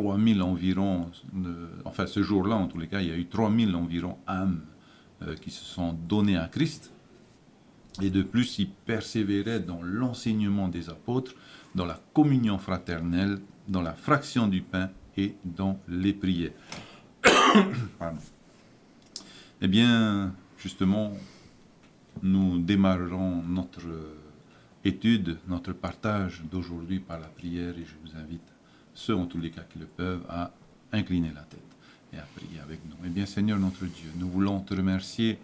3000 environ, enfin ce jour-là en tous les cas, il y a eu 3000 environ âmes qui se sont données à Christ. Et de plus, ils persévéraient dans l'enseignement des apôtres, dans la communion fraternelle, dans la fraction du pain et dans les prières. Pardon. Eh bien, justement, nous démarrerons notre étude, notre partage d'aujourd'hui par la prière et je vous invite, ceux en tous les cas qui le peuvent, à incliner la tête et à prier avec nous. Eh bien, Seigneur notre Dieu, nous voulons te remercier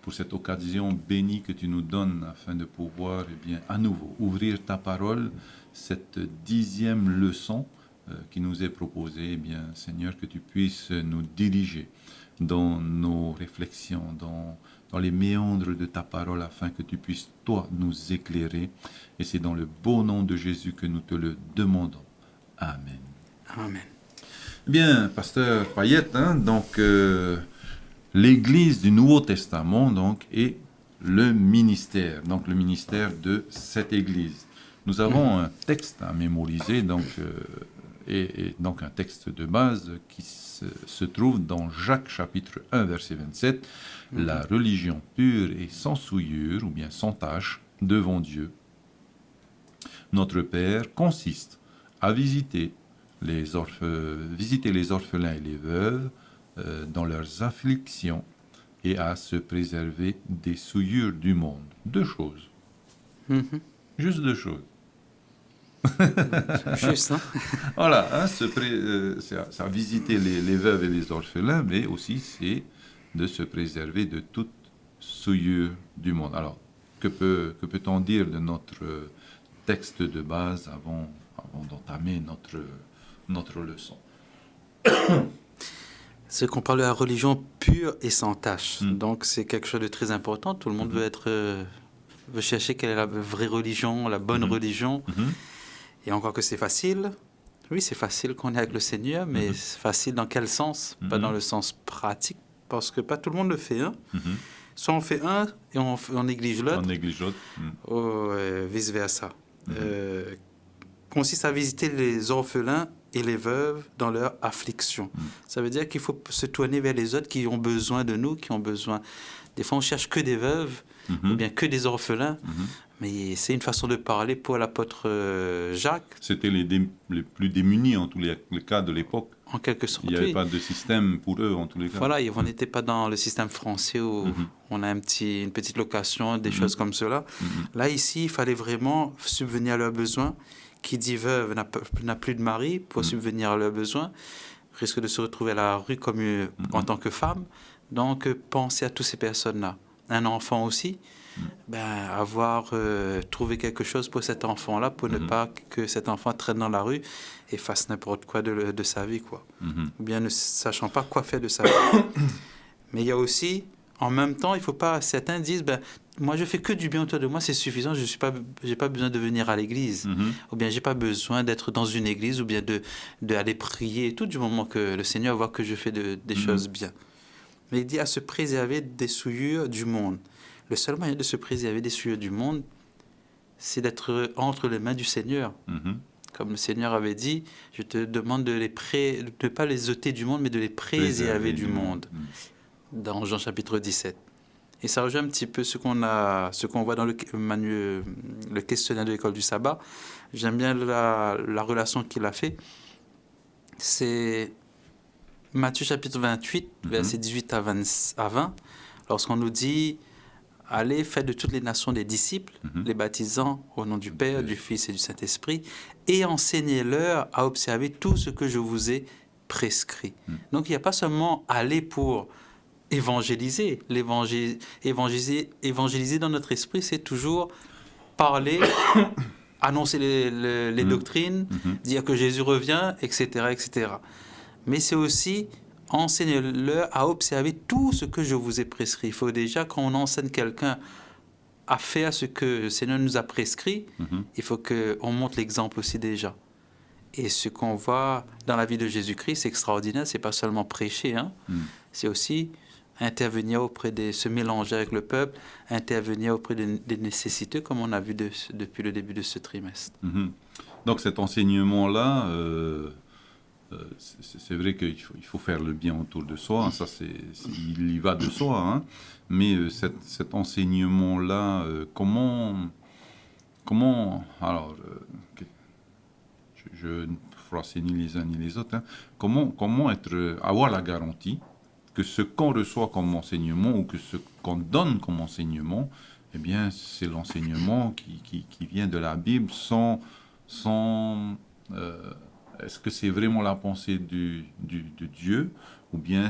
pour cette occasion bénie que tu nous donnes afin de pouvoir, eh bien, à nouveau ouvrir ta parole, cette 10e leçon qui nous est proposée. Eh bien, Seigneur, que tu puisses nous diriger dans nos réflexions, dans les méandres de ta parole, afin que tu puisses, toi, nous éclairer. Et c'est dans le beau nom de Jésus que nous te le demandons. Amen. Amen. Bien, pasteur Payette, donc l'Église du Nouveau Testament donc, est le ministère de cette Église. Nous avons un texte à mémoriser, donc, et donc un texte de base qui se trouve dans Jacques chapitre 1, verset 27. La religion pure et sans souillure, ou bien sans tache, devant Dieu, notre Père, consiste à visiter les orphelins et les veuves dans leurs afflictions et à se préserver des souillures du monde. 2 choses. Juste 2 choses. Juste, hein? Voilà, c'est à visiter les veuves et les orphelins, mais aussi c'est de se préserver de toute souillure du monde. Alors, que peut-on dire de notre texte de base avant d'entamer notre leçon? C'est qu'on parle de la religion pure et sans tache. Donc, c'est quelque chose de très important. Tout le monde veut chercher quelle est la vraie religion, la bonne religion. Et encore que c'est facile. Oui, c'est facile qu'on est avec le Seigneur, mais c'est facile dans quel sens? Pas dans le sens pratique, parce que pas tout le monde le fait. Soit on fait un et on néglige l'autre. On néglige l'autre. Ou vice-versa. Consiste à visiter les orphelins et les veuves dans leur affliction. Ça veut dire qu'il faut se tourner vers les autres qui ont besoin de nous, qui ont besoin... Des fois, on cherche que des veuves, ou bien que des orphelins, mais c'est une façon de parler pour l'apôtre Jacques. C'était les plus démunis, en tous les cas de l'époque. En quelque sorte, il n'y avait pas de système pour eux, en tous les cas. Voilà, on n'était pas dans le système français où on a une petite location, des choses comme cela. Là, ici, il fallait vraiment subvenir à leurs besoins. Qui dit veuve n'a plus de mari pour subvenir à leurs besoins, risque de se retrouver à la rue en tant que femme. Donc, pensez à toutes ces personnes-là. Un enfant aussi, avoir trouvé quelque chose pour cet enfant-là, pour ne pas que cet enfant traîne dans la rue et fasse n'importe quoi de sa vie, quoi. Ou bien ne sachant pas quoi faire de sa vie. Mais il y a aussi, en même temps, il faut pas... Certains disent, moi, je fais que du bien autour de moi, c'est suffisant, j'ai pas besoin de venir à l'église. Ou bien, j'ai pas besoin d'être dans une église, ou bien d'aller prier, tout du moment que le Seigneur voit que je fais des choses bien. Mais il dit à se préserver des souillures du monde. Le seul moyen de se préserver des souillures du monde, c'est d'être entre les mains du Seigneur. Comme le Seigneur avait dit, je te demande de ne pas les ôter du monde, mais de les préserver du monde. Dans Jean chapitre 17. Et ça rejoint un petit peu ce qu'on voit dans le questionnaire de l'école du sabbat. J'aime bien la relation qu'il a fait. C'est Matthieu chapitre 28, versets 18 à 20, lorsqu'on nous dit « Allez, faites de toutes les nations des disciples, les baptisant au nom du Père, du Fils et du Saint-Esprit, et enseignez-leur à observer tout ce que je vous ai prescrit. » Donc, il n'y a pas seulement « aller pour... » évangéliser. Évangéliser dans notre esprit, c'est toujours parler, annoncer les doctrines, dire que Jésus revient, etc., etc. Mais c'est aussi enseigner-leur à observer tout ce que je vous ai prescrit. Il faut déjà, quand on enseigne quelqu'un à faire ce que le Seigneur nous a prescrit, il faut qu'on montre l'exemple aussi déjà. Et ce qu'on voit dans la vie de Jésus-Christ, c'est extraordinaire. C'est pas seulement prêcher, c'est aussi intervenir se mélanger avec le peuple, intervenir auprès des nécessiteux, comme on a vu depuis le début de ce trimestre. Donc cet enseignement-là c'est vrai qu'il faut faire le bien autour de soi, ça il y va de soi, hein. Mais cet enseignement-là, alors, je ne froisser ni les uns ni les autres, hein, comment avoir la garantie que ce qu'on reçoit comme enseignement ou que ce qu'on donne comme enseignement, eh bien, c'est l'enseignement qui vient de la Bible est-ce que c'est vraiment la pensée de Dieu ou bien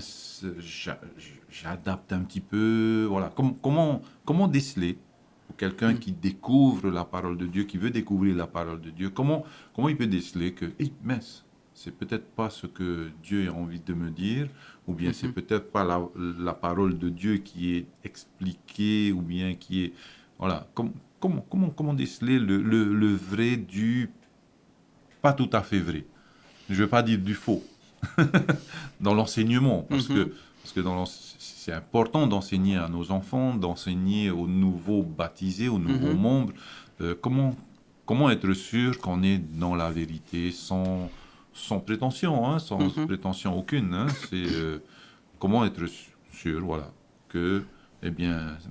j'adapte un petit peu, voilà. Comment déceler pour quelqu'un qui découvre la parole de Dieu, qui veut découvrir la parole de Dieu, comment il peut déceler que, mince, c'est peut-être pas ce que Dieu a envie de me dire, ou bien c'est peut-être pas la parole de Dieu qui est expliquée, ou bien qui est, voilà. Comment déceler le vrai du pas tout à fait vrai. Je ne veux pas dire du faux dans l'enseignement, parce que c'est important d'enseigner à nos enfants, d'enseigner aux nouveaux baptisés, aux nouveaux membres, comment être sûr qu'on est dans la vérité sans prétention, hein, sans prétention aucune. Hein, c'est comment être sûr, voilà, que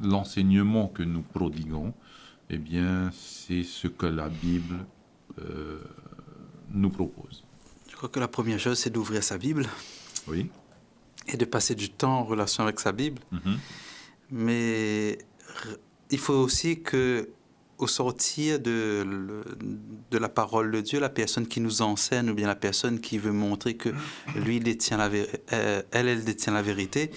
l'enseignement que nous prodiguons, c'est ce que la Bible nous propose. Je crois que la première chose, c'est d'ouvrir sa Bible. Oui. Et de passer du temps en relation avec sa Bible. Mais il faut aussi que, au sortir de la parole de Dieu, la personne qui nous enseigne ou bien la personne qui veut montrer que lui détient elle détient la vérité,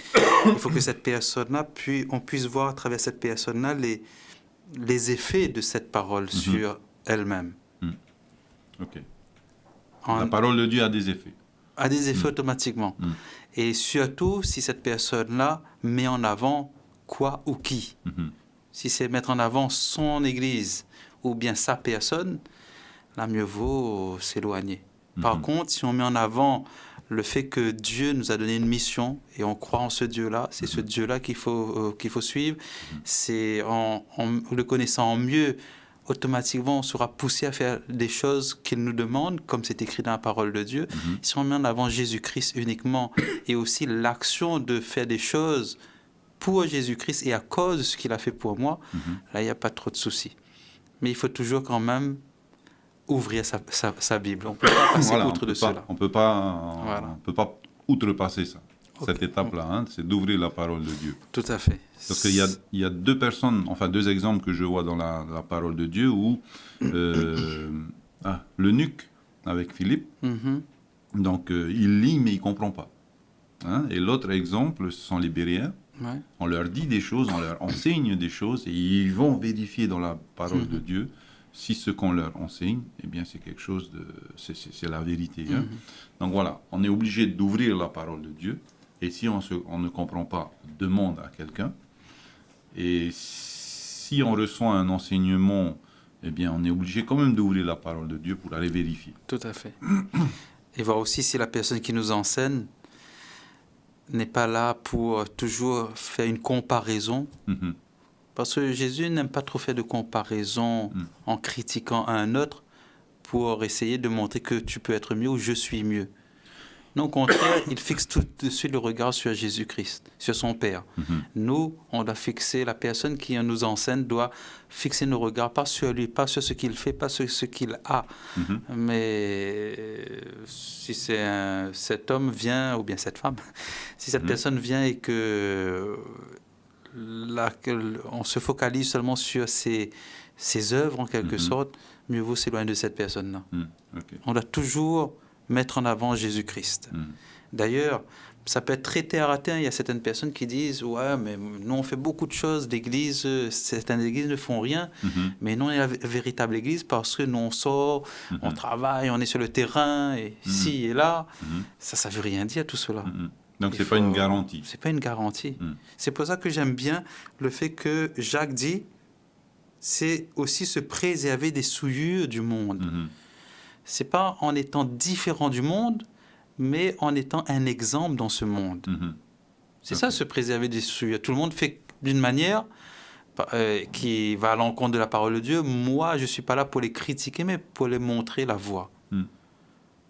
il faut que cette personne-là, on puisse voir à travers cette personne-là les effets de cette parole sur elle-même. Ok. La parole de Dieu a des effets. A des effets automatiquement. Et surtout, si cette personne-là met en avant quoi ou qui. Si c'est mettre en avant son Église ou bien sa personne, là, mieux vaut s'éloigner. Par contre, si on met en avant le fait que Dieu nous a donné une mission et on croit en ce Dieu-là, c'est ce Dieu-là qu'il faut suivre. C'est en le connaissant mieux, automatiquement, on sera poussé à faire des choses qu'il nous demande, comme c'est écrit dans la parole de Dieu. Si on met en avant Jésus-Christ uniquement et aussi l'action de faire des choses pour Jésus-Christ et à cause de ce qu'il a fait pour moi, là, il n'y a pas trop de soucis. Mais il faut toujours quand même ouvrir sa Bible. On ne peut pas passer outre de cela. On ne peut pas outrepasser ça. Cette étape-là, hein, c'est d'ouvrir la parole de Dieu. Tout à fait. Parce qu'il y a deux exemples que je vois dans la parole de Dieu où l'eunuque avec Philippe, donc il lit mais il ne comprend pas. Hein? Et l'autre exemple, ce sont les Béréens. Ouais. On leur dit des choses, on leur enseigne des choses et ils vont vérifier dans la parole de Dieu si ce qu'on leur enseigne, c'est quelque chose de... C'est la vérité. Hein? Donc voilà, on est obligé d'ouvrir la parole de Dieu. Et si on ne comprend pas, on demande à quelqu'un. Et si on reçoit un enseignement, on est obligé quand même d'ouvrir la parole de Dieu pour aller vérifier. Tout à fait. Et voir aussi si la personne qui nous enseigne n'est pas là pour toujours faire une comparaison. Parce que Jésus n'aime pas trop faire de comparaison en critiquant un autre pour essayer de montrer que tu peux être mieux ou je suis mieux. Non, au contraire, il fixe tout de suite le regard sur Jésus-Christ, sur son Père. Nous, on doit fixer, la personne qui nous enseigne doit fixer nos regards, pas sur lui, pas sur ce qu'il fait, pas sur ce qu'il a. Mais si cet homme vient, ou bien cette femme, si cette personne vient et que on se focalise seulement sur ses œuvres, en quelque sorte, mieux vaut s'éloigner de cette personne-là. Okay. On doit toujours mettre en avant Jésus-Christ. D'ailleurs, ça peut être très terre à terre. Il y a certaines personnes qui disent « Ouais, mais nous, on fait beaucoup de choses. Certaines églises ne font rien. Mais nous, on est la véritable église parce que nous, on sort, on travaille, on est sur le terrain, et ici et là. » Ça ne veut rien dire, tout cela. Donc, ce n'est pas une garantie. Ce n'est pas une garantie. C'est pour ça que j'aime bien le fait que Jacques dit c'est aussi se préserver des souillures du monde. Ce n'est pas en étant différent du monde, mais en étant un exemple dans ce monde. C'est ça, se préserver des souillures. Tout le monde fait d'une manière qui va à l'encontre de la parole de Dieu. Moi, je ne suis pas là pour les critiquer, mais pour les montrer la voie.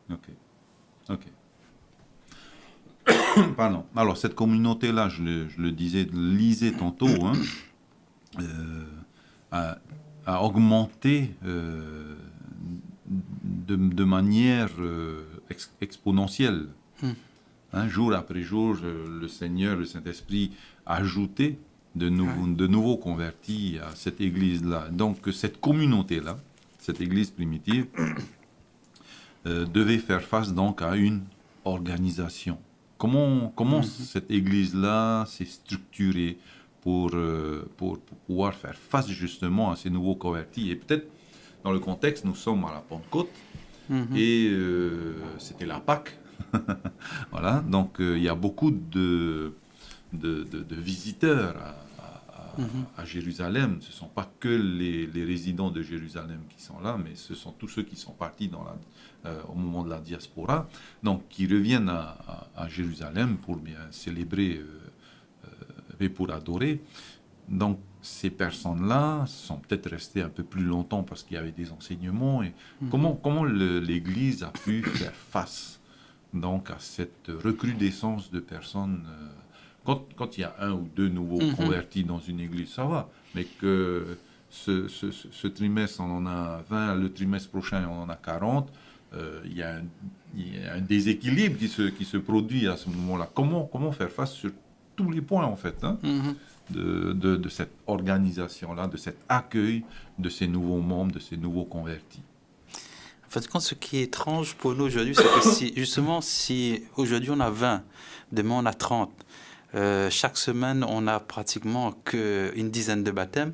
Ok. Pardon. Alors, cette communauté-là, je le lisais tantôt, hein, a, a augmenté de manière exponentielle. Hein, jour après jour, le Seigneur, le Saint-Esprit ajoutait de nouveaux convertis à cette église-là. Donc, cette communauté-là, cette église primitive, devait faire face donc à une organisation. Comment cette église-là s'est structurée pour pouvoir faire face justement à ces nouveaux convertis? Et peut-être, dans le contexte, nous sommes à la Pentecôte, et c'était la Pâque. Voilà, donc il y a beaucoup de visiteurs à Jérusalem. Ce ne sont pas que les résidents de Jérusalem qui sont là, mais ce sont tous ceux qui sont partis au moment de la diaspora, donc qui reviennent à Jérusalem pour bien célébrer et pour adorer. Donc ces personnes-là sont peut-être restées un peu plus longtemps parce qu'il y avait des enseignements. Et comment l'Église a pu faire face donc à cette recrudescence de personnes? Quand il y a un ou deux nouveaux convertis dans une église, ça va. Mais que ce trimestre, on en a 20, le trimestre prochain, on en a 40, il y a un déséquilibre qui se produit à ce moment-là. Comment faire face sur tous les points, en fait, hein, de cette organisation-là, de cet accueil de ces nouveaux membres, de ces nouveaux convertis? En fait, ce qui est étrange pour nous aujourd'hui, c'est que si aujourd'hui on a 20, demain on a 30, chaque semaine on a pratiquement qu'une dizaine de baptêmes,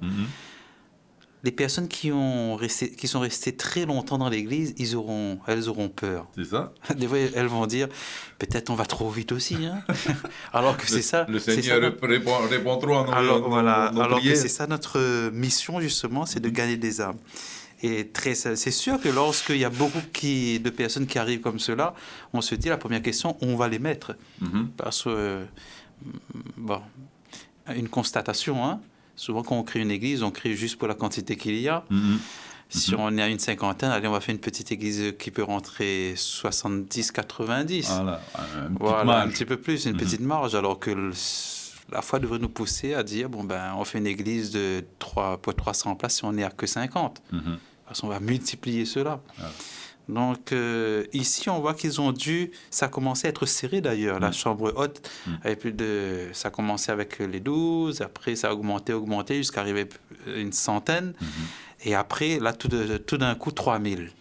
les personnes qui sont restées très longtemps dans l'église, elles auront peur. C'est ça. Des fois, elles vont dire, peut-être on va trop vite aussi. Hein. Alors que c'est ça. Le Seigneur répond trop à nos alors prières. que c'est ça notre mission, justement, c'est de gagner des âmes. Et c'est sûr que lorsqu'il y a beaucoup de personnes qui arrivent comme cela, on se dit, la première question, on va les mettre. Parce que, une constatation, hein. Souvent, quand on crée une église, on crée juste pour la quantité qu'il y a. Si on est à une cinquantaine, allez, on va faire une petite église qui peut rentrer 70, 90. Voilà, un petit peu plus, une petite marge. Alors que la foi devrait nous pousser à dire, on fait une église pour 300 places si on n'est à que 50. Parce qu'on va multiplier cela. Donc, ici, on voit ça a commencé à être serré d'ailleurs, la chambre haute. Ça a commencé avec les 12, après ça a augmenté jusqu'à arriver à une centaine. Et après, là, tout d'un coup, 3000.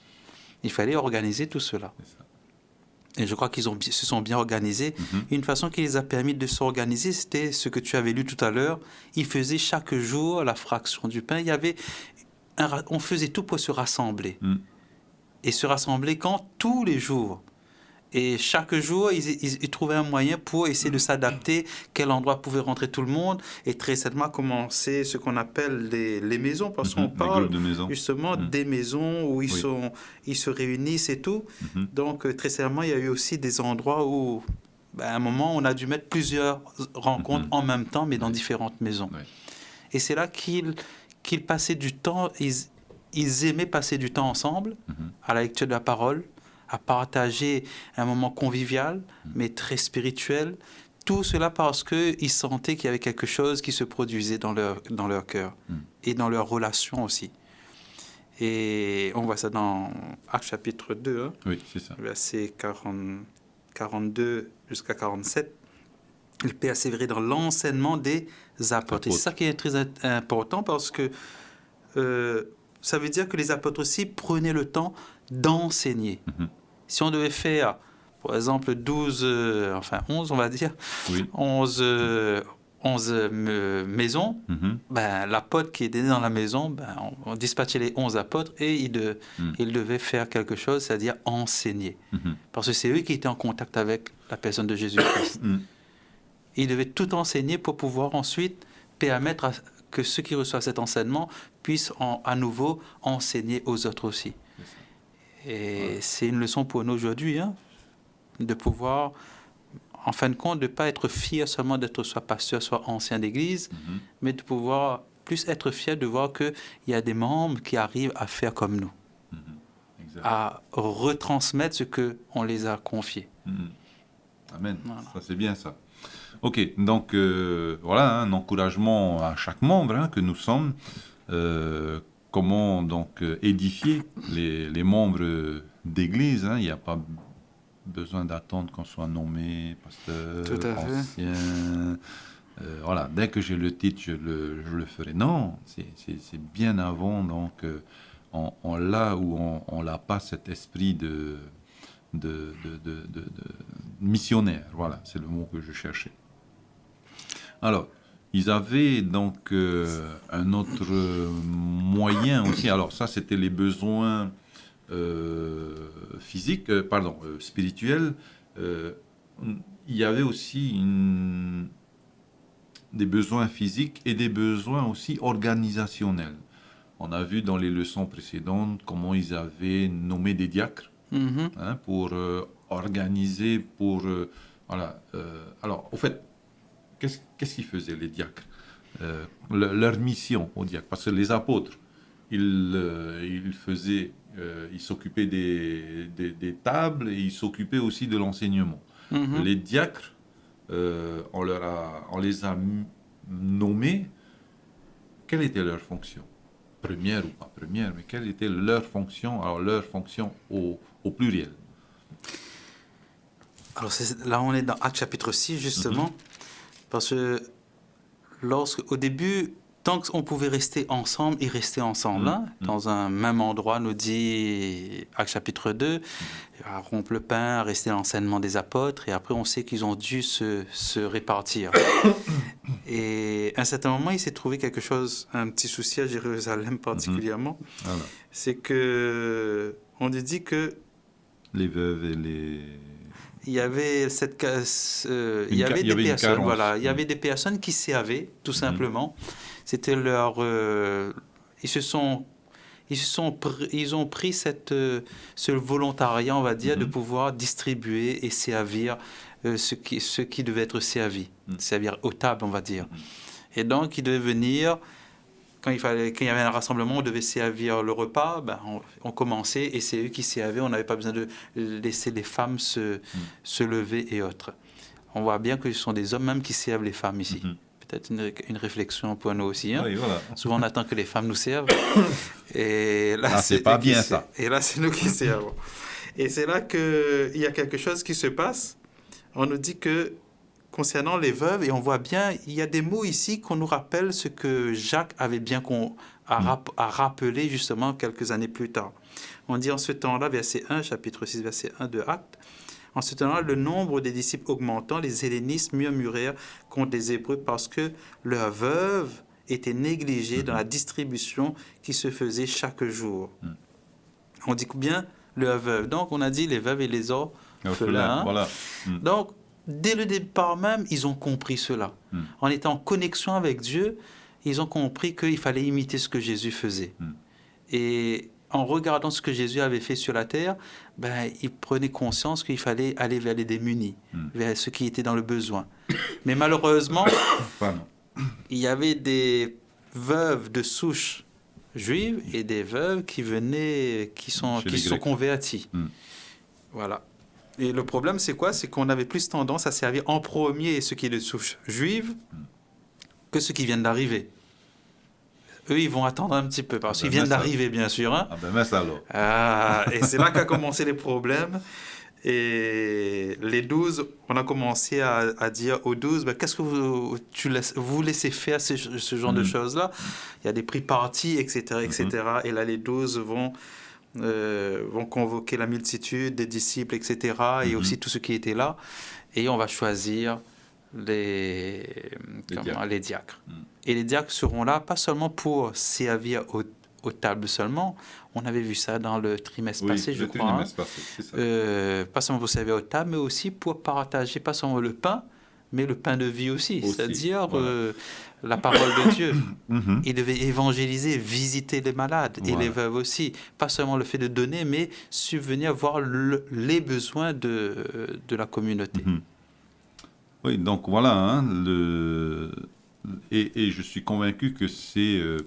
Il fallait organiser tout cela. Et je crois qu'ils se sont bien organisés. Une façon qui les a permis de s'organiser, c'était ce que tu avais lu tout à l'heure. Ils faisaient chaque jour la fraction du pain. On faisait tout pour se rassembler. Et se rassembler tous les jours. Et chaque jour, ils trouvaient un moyen pour essayer de s'adapter, quel endroit pouvait rentrer tout le monde, et très certainement commencer ce qu'on appelle les maisons, parce qu'on parle justement des maisons où ils se réunissent et tout. Donc, très certainement, il y a eu aussi des endroits où, à un moment, on a dû mettre plusieurs rencontres en même temps, mais dans différentes maisons. Et c'est là qu'ils passaient du temps, ils aimaient passer du temps ensemble, à la lecture de la parole, à partager un moment convivial, mais très spirituel. Tout cela parce qu'ils sentaient qu'il y avait quelque chose qui se produisait dans leur cœur et dans leurs relations aussi. Et on voit ça dans Actes chapitre 2, hein, oui, c'est ça. Versets 42 jusqu'à 47. Il persévérait dans l'enseignement des apôtres. Et c'est ça qui est très important parce que ça veut dire que les apôtres aussi prenaient le temps d'enseigner. Si on devait faire, par exemple, 11, on va dire, 11 maisons, l'apôtre qui était dans la maison, on dispatchait les 11 apôtres et ils devaient faire quelque chose, c'est-à-dire enseigner. Parce que c'est eux qui étaient en contact avec la personne de Jésus-Christ. Ils devaient tout enseigner pour pouvoir ensuite permettre que ceux qui reçoivent cet enseignement puissent à nouveau enseigner aux autres aussi. Et c'est une leçon pour nous aujourd'hui, hein, de pouvoir, en fin de compte, de ne pas être fier seulement d'être soit pasteur, soit ancien d'église, mais de pouvoir plus être fier de voir qu'il y a des membres qui arrivent à faire comme nous, à retransmettre ce qu'on les a confiés. Amen. Voilà. Ça, c'est bien ça. Ok, donc voilà, un encouragement à chaque membre que nous sommes. Comment donc édifier les membres d'église. Il n'y a pas besoin d'attendre qu'on soit nommé Tout pasteur, à fait. ancien. Voilà, dès que j'ai le titre, je le ferai. Non, c'est bien avant, donc on l'a ou on l'a pas cet esprit de missionnaire. Voilà, c'est le mot que je cherchais. Alors, ils avaient donc un autre moyen aussi. Alors ça, c'était les besoins physiques, spirituels. Il y avait aussi des besoins physiques et des besoins aussi organisationnels. On a vu dans les leçons précédentes comment ils avaient nommé des diacres pour organiser, voilà. Alors, au fait, qu'est-ce qu'ils faisaient, les diacres leur mission aux diacres, parce que les apôtres, ils s'occupaient des tables et ils s'occupaient aussi de l'enseignement. Les diacres, on les a nommés. Quelle était leur fonction? Première ou pas première, mais quelle était leur fonction? Alors, leur fonction au pluriel. Alors là, on est dans Actes chapitre 6, justement, parce que au début, tant qu'on pouvait rester ensemble, ils restaient ensemble, dans un même endroit, nous dit Actes chapitre 2, à rompre le pain, à rester l'enseignement des apôtres, et après on sait qu'ils ont dû se répartir. Et à un certain moment, il s'est trouvé quelque chose, un petit souci à Jérusalem particulièrement, Voilà. c'est que on nous dit que les veuves et les... il y avait il y avait des personnes, voilà, il y avait des personnes qui servaient, tout simplement. C'était leur, ils ont pris ce volontariat, on va dire, de pouvoir distribuer et servir ceux qui devaient être servis, servir aux tables, on va dire. Et donc, ils devaient venir. Quand il y avait un rassemblement, on devait servir le repas, on commençait et c'est eux qui servaient. On n'avait pas besoin de laisser les femmes se lever et autres. On voit bien que ce sont des hommes même qui servent les femmes ici. Peut-être une réflexion pour nous aussi. Oui, voilà. Souvent, on attend que les femmes nous servent. Et là, c'est pas bien ça. Et là, c'est nous qui servons. Et c'est là qu'il y a quelque chose qui se passe. On nous dit que concernant les veuves, et on voit bien, il y a des mots ici qu'on nous rappelle ce que Jacques avait bien rappelé justement quelques années plus tard. On dit en ce temps-là, verset 1, chapitre 6, verset 1 de Actes, en ce temps-là, le nombre des disciples augmentant, les hellénistes murmurèrent contre les Hébreux parce que leurs veuves étaient négligées dans la distribution qui se faisait chaque jour. On dit bien leurs veuves. Donc, on a dit les veuves et les orphelins. Voilà. Donc, dès le départ même, ils ont compris cela. En étant en connexion avec Dieu, ils ont compris qu'il fallait imiter ce que Jésus faisait. Et en regardant ce que Jésus avait fait sur la terre, ils prenaient conscience qu'il fallait aller vers les démunis, vers ceux qui étaient dans le besoin. Mais malheureusement, il y avait des veuves de souche juive et des veuves qui sont converties. Voilà. Et le problème, c'est quoi? C'est qu'on avait plus tendance à servir en premier ceux qui sont de souche juive que ceux qui viennent d'arriver. Eux, ils vont attendre un petit peu, parce qu'ils viennent d'arriver, bien sûr. Mais alors. Et c'est là qu'a commencé les problèmes. Et les 12, on a commencé à dire aux 12, qu'est-ce que vous laissez faire ce genre de choses-là? Il y a des prix partis, etc., etc. Et là, les 12 vont convoquer la multitude des disciples, etc., et aussi tous ceux qui étaient là, et on va choisir les diacres. Et les diacres seront là, pas seulement pour servir aux tables seulement, on avait vu ça dans le trimestre passé, je crois. Passé, c'est ça. Pas seulement pour servir aux tables, mais aussi pour partager, pas seulement le pain, mais le pain de vie aussi. C'est-à-dire la parole de Dieu. Il devait évangéliser, visiter les malades et les veuves aussi. Pas seulement le fait de donner, mais subvenir voir les besoins de la communauté. Oui, donc voilà, et je suis convaincu que ces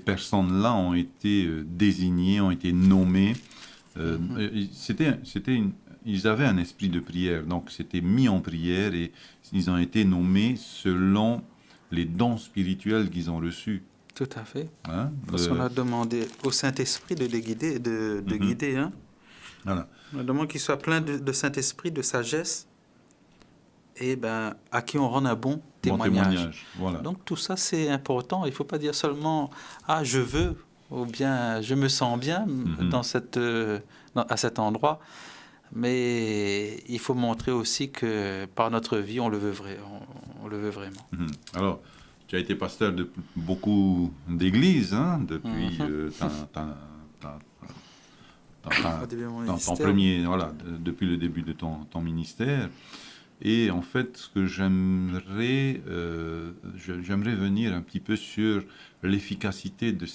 personnes-là ont été désignées, ont été nommées. C'était ils avaient un esprit de prière, donc c'était mis en prière et ils ont été nommés selon les dons spirituels qu'ils ont reçus. Tout à fait. Hein? Parce qu'on a demandé au Saint-Esprit de les guider, de guider. Hein? Voilà. On a demandé qu'ils soient pleins de Saint-Esprit, de sagesse, et ben, à qui on rend un bon témoignage. Voilà. Donc tout ça, c'est important. Il ne faut pas dire seulement « Ah, je veux » ou bien « Je me sens bien à cet endroit ». Mais il faut montrer aussi que par notre vie, on le veut vraiment. Alors, tu as été pasteur de beaucoup d'églises, hein, depuis ton premier, voilà, depuis le début de ton ministère. Et en fait, ce que j'aimerais venir un petit peu sur l'efficacité de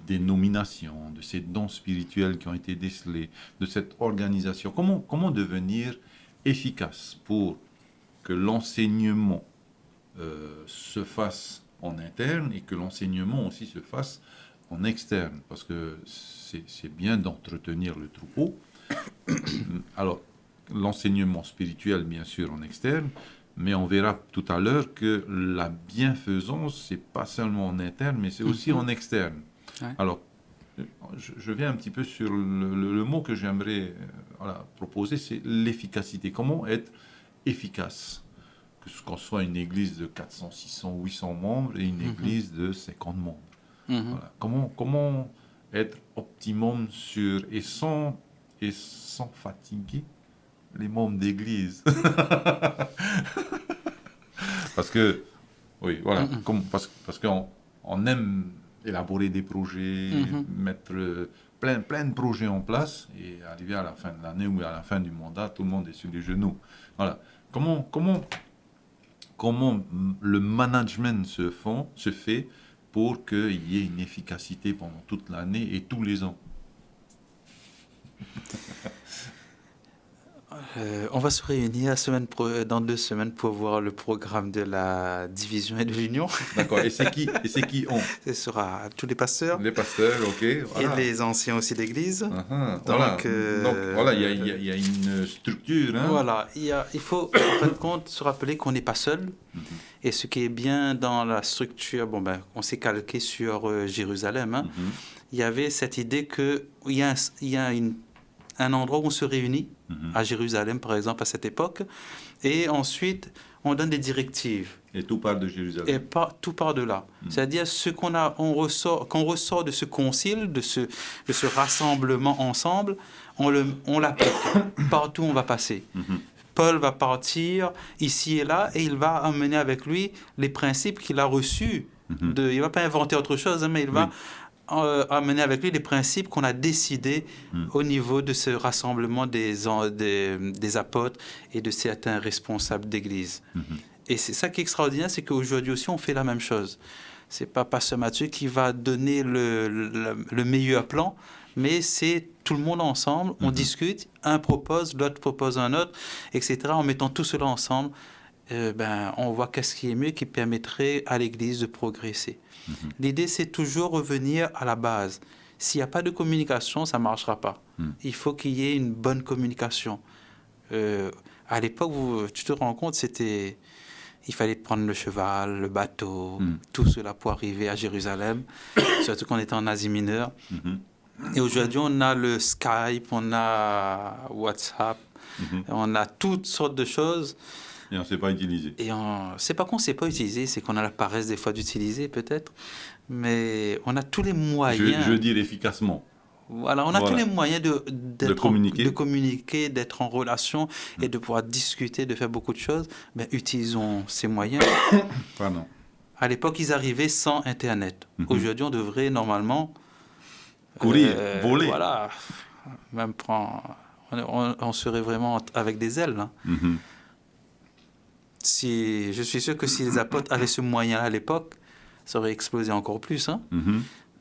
des nominations, de ces dons spirituels qui ont été décelés, de cette organisation. Comment devenir efficace pour que l'enseignement se fasse en interne et que l'enseignement aussi se fasse en externe, parce que c'est bien d'entretenir le troupeau. Alors, l'enseignement spirituel, bien sûr, en externe, mais on verra tout à l'heure que la bienfaisance, c'est pas seulement en interne, mais c'est aussi en externe. Ouais. Alors, je viens un petit peu sur le mot que j'aimerais proposer, c'est l'efficacité. Comment être efficace? Qu'on soit une église de 400, 600, 800 membres et une église de 50 membres. Voilà. Comment être optimum et sans fatiguer les membres d'église? Parce que, oui, voilà, parce qu'on aime élaborer des projets, mettre plein de projets en place et arriver à la fin de l'année ou à la fin du mandat, tout le monde est sur les genoux. Voilà. Comment le management se fait pour qu'il y ait une efficacité pendant toute l'année et tous les ans? On va se réunir dans 2 semaines pour voir le programme de la division et de l'union. D'accord. Et c'est qui on? Ce sera tous les pasteurs. Les pasteurs, ok. Voilà. Et les anciens aussi d'église. Donc voilà, il y a une structure. Hein? Voilà. Il faut, en fin de compte, se rappeler qu'on n'est pas seul. Et ce qui est bien dans la structure, on s'est calqué sur Jérusalem. Hein. Il y avait cette idée qu'il y a un endroit où on se réunit, à Jérusalem par exemple à cette époque, et ensuite on donne des directives. Et tout part de Jérusalem. Et tout part de là. C'est-à-dire ce qu'on ressort de ce concile, de ce rassemblement ensemble, on l'applique partout où on va passer. Paul va partir ici et là et il va amener avec lui les principes qu'il a reçus. Il ne va pas inventer autre chose, mais il va amener avec lui les principes qu'on a décidés au niveau de ce rassemblement des apôtres et de certains responsables d'église. Et c'est ça qui est extraordinaire, c'est qu'aujourd'hui aussi on fait la même chose. C'est pas Pasteur Mathieu qui va donner le meilleur plan, mais c'est tout le monde ensemble, on discute, un propose, l'autre propose un autre, etc. En mettant tout cela ensemble, on voit qu'est-ce qui est mieux, qui permettrait à l'Église de progresser. L'idée, c'est toujours revenir à la base. S'il n'y a pas de communication, ça ne marchera pas. Il faut qu'il y ait une bonne communication. À l'époque, tu te rends compte, il fallait prendre le cheval, le bateau, tout cela pour arriver à Jérusalem, surtout qu'on était en Asie mineure. Et aujourd'hui, on a le Skype, on a WhatsApp, on a toutes sortes de choses. Et on ne sait pas utiliser. Et c'est pas qu'on ne sait pas utiliser, c'est qu'on a la paresse des fois d'utiliser peut-être, mais on a tous les moyens. Je veux dire efficacement. Voilà, on a tous les moyens de communiquer, d'être en relation et de pouvoir discuter, de faire beaucoup de choses. Mais utilisons ces moyens. Pardon. À l'époque, ils arrivaient sans Internet. Aujourd'hui, on devrait normalement... courir, voler. Voilà. Même on serait vraiment avec des ailes. Hein. Je suis sûr que si les apôtres avaient ce moyen à l'époque, ça aurait explosé encore plus. Hein.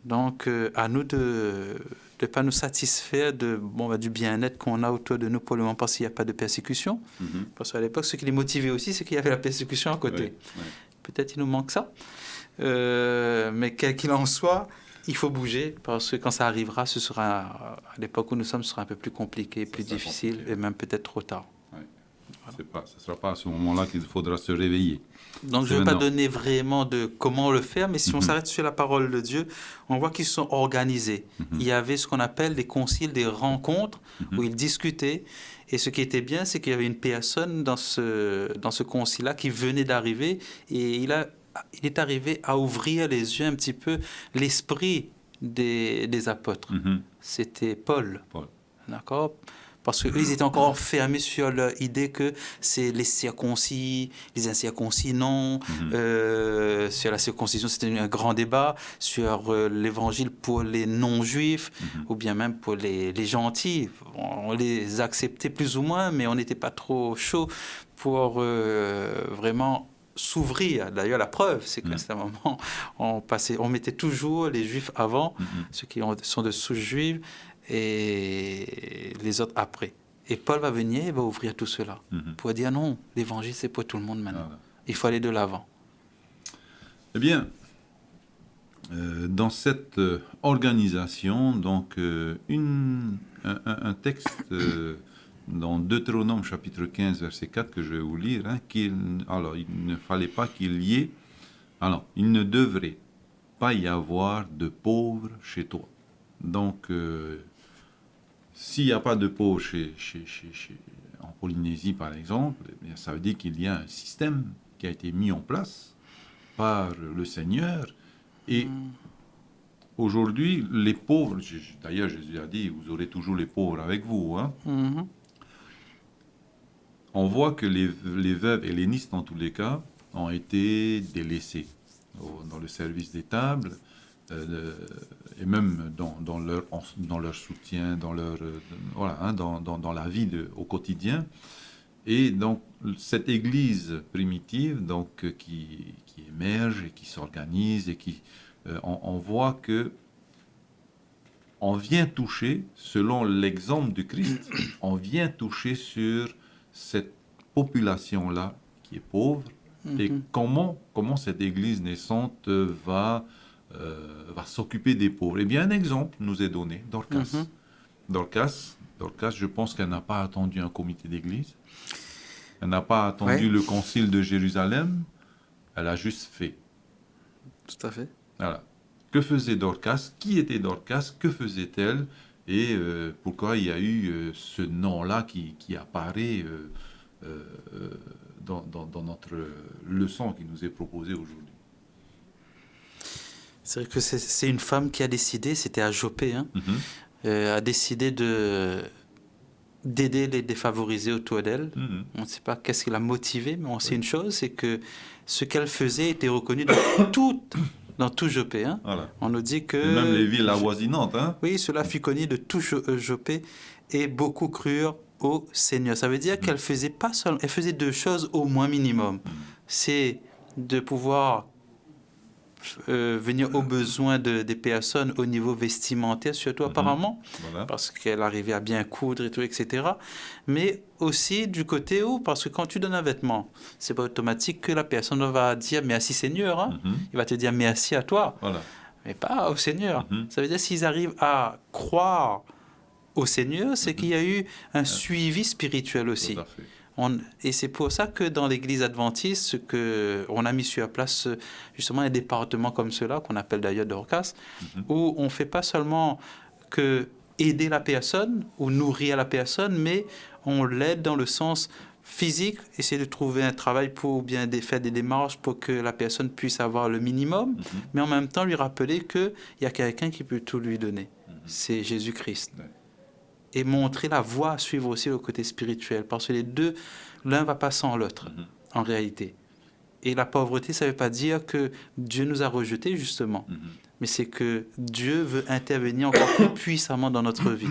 Donc, à nous de ne pas nous satisfaire du bien-être qu'on a autour de nous pour le moment parce qu'il n'y a pas de persécution. Parce qu'à l'époque, ce qui les motivait aussi, c'est qu'il y avait la persécution à côté. Peut-être il nous manque ça. Mais quel qu'il en soit, il faut bouger parce que quand ça arrivera, ce sera, à l'époque où nous sommes, ce sera un peu plus compliqué, plus difficile et même peut-être trop tard. Ouais. Voilà. Ce ne sera pas à ce moment-là qu'il faudra se réveiller. Donc, je ne vais pas donner vraiment de comment le faire, mais si on s'arrête sur la parole de Dieu, on voit qu'ils sont organisés. Il y avait ce qu'on appelle des conciles, des rencontres où ils discutaient. Et ce qui était bien, c'est qu'il y avait une personne dans ce concile-là qui venait d'arriver et il est arrivé à ouvrir les yeux un petit peu, l'esprit des apôtres. C'était Paul. D'accord ? Parce qu'eux, ils étaient encore enfermés sur leur idée que c'est les circoncis, les incirconcis, non. Sur la circoncision, c'était un grand débat. Sur l'évangile pour les non-juifs, ou bien même pour les gentils. On les acceptait plus ou moins, mais on n'était pas trop chaud pour vraiment s'ouvrir. D'ailleurs, la preuve, c'est qu'à un moment, on mettait toujours les juifs avant, ceux qui sont de souche juive, et les autres après. Et Paul va venir et va ouvrir tout cela pour dire non, l'évangile c'est pour tout le monde maintenant. Il faut aller de l'avant. Eh bien, dans cette organisation, donc un texte dans Deutéronome chapitre 15 verset 4 que je vais vous lire, alors il ne fallait pas qu'il y ait, alors il ne devrait pas y avoir de pauvres chez toi. Donc s'il n'y a pas de pauvres en Polynésie, par exemple, eh bien, ça veut dire qu'il y a un système qui a été mis en place par le Seigneur. Et aujourd'hui, les pauvres, d'ailleurs Jésus a dit, vous aurez toujours les pauvres avec vous. On voit que les veuves hellénistes, dans tous les cas, ont été délaissés dans le service des tables. Et même dans leur soutien, dans la vie au quotidien. Et donc, cette Église primitive qui émerge et qui s'organise, et on voit que on vient toucher, selon l'exemple du Christ, on vient toucher sur cette population-là qui est pauvre, et comment cette Église naissante va s'occuper des pauvres. Eh bien, un exemple nous est donné, Dorcas. Dorcas, je pense qu'elle n'a pas attendu un comité d'église. Elle n'a pas attendu le concile de Jérusalem. Elle a juste fait. Tout à fait. Voilà. Que faisait Dorcas? Qui était Dorcas? Que faisait-elle? Et pourquoi il y a eu ce nom-là qui apparaît dans notre leçon qui nous est proposée aujourd'hui? C'est vrai que c'est une femme qui a décidé, c'était à Joppé, a décidé d'aider les défavorisés autour d'elle. On ne sait pas qu'est-ce qui l'a motivée, mais on sait une chose, c'est que ce qu'elle faisait était reconnu dans tout Joppé. Voilà. On nous dit que... Et même les villes avoisinantes. Oui, cela fut connu de tout Joppé et beaucoup crurent au Seigneur. Ça veut dire qu'elle faisait pas seulement, elle faisait deux choses au moins minimum. C'est de pouvoir venir aux besoins des personnes au niveau vestimentaire, surtout apparemment, parce qu'elle arrivait à bien coudre et tout, etc. Mais aussi du côté où, parce que quand tu donnes un vêtement, c'est pas automatique que la personne va dire merci Seigneur, il va te dire merci à toi, mais pas au Seigneur. Ça veut dire s'ils arrivent à croire au Seigneur, c'est qu'il y a eu un suivi spirituel aussi. Tout à fait. Et c'est pour ça que dans l'Église adventiste, on a mis sur place justement un département comme cela, qu'on appelle d'ailleurs Dorcas, où on ne fait pas seulement que aider la personne ou nourrir la personne, mais on l'aide dans le sens physique, essayer de trouver un travail pour bien faire des démarches pour que la personne puisse avoir le minimum, mais en même temps lui rappeler qu'il y a quelqu'un qui peut tout lui donner. C'est Jésus-Christ. Et montrer la voie à suivre aussi au côté spirituel. Parce que les deux, l'un ne va pas sans l'autre, en réalité. Et la pauvreté, ça ne veut pas dire que Dieu nous a rejetés, justement. Mais c'est que Dieu veut intervenir encore plus puissamment dans notre vie.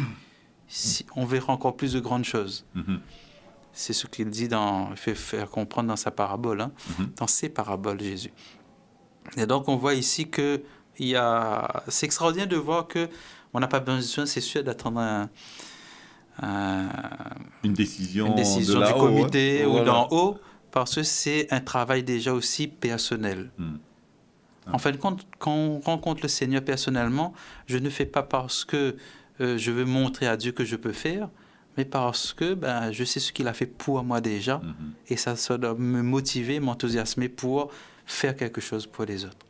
On verra encore plus de grandes choses. C'est ce qu'il dit, il fait faire comprendre dans sa parabole, dans ses paraboles, Jésus. Et donc, on voit ici que c'est extraordinaire de voir qu'on n'a pas besoin, c'est sûr, d'attendre une décision du comité ou d'en haut, parce que c'est un travail déjà aussi personnel. En fin de compte, quand on rencontre le Seigneur personnellement, je ne fais pas parce que je veux montrer à Dieu que je peux faire, mais parce que je sais ce qu'il a fait pour moi déjà, et ça doit me motiver, m'enthousiasmer pour faire quelque chose pour les autres.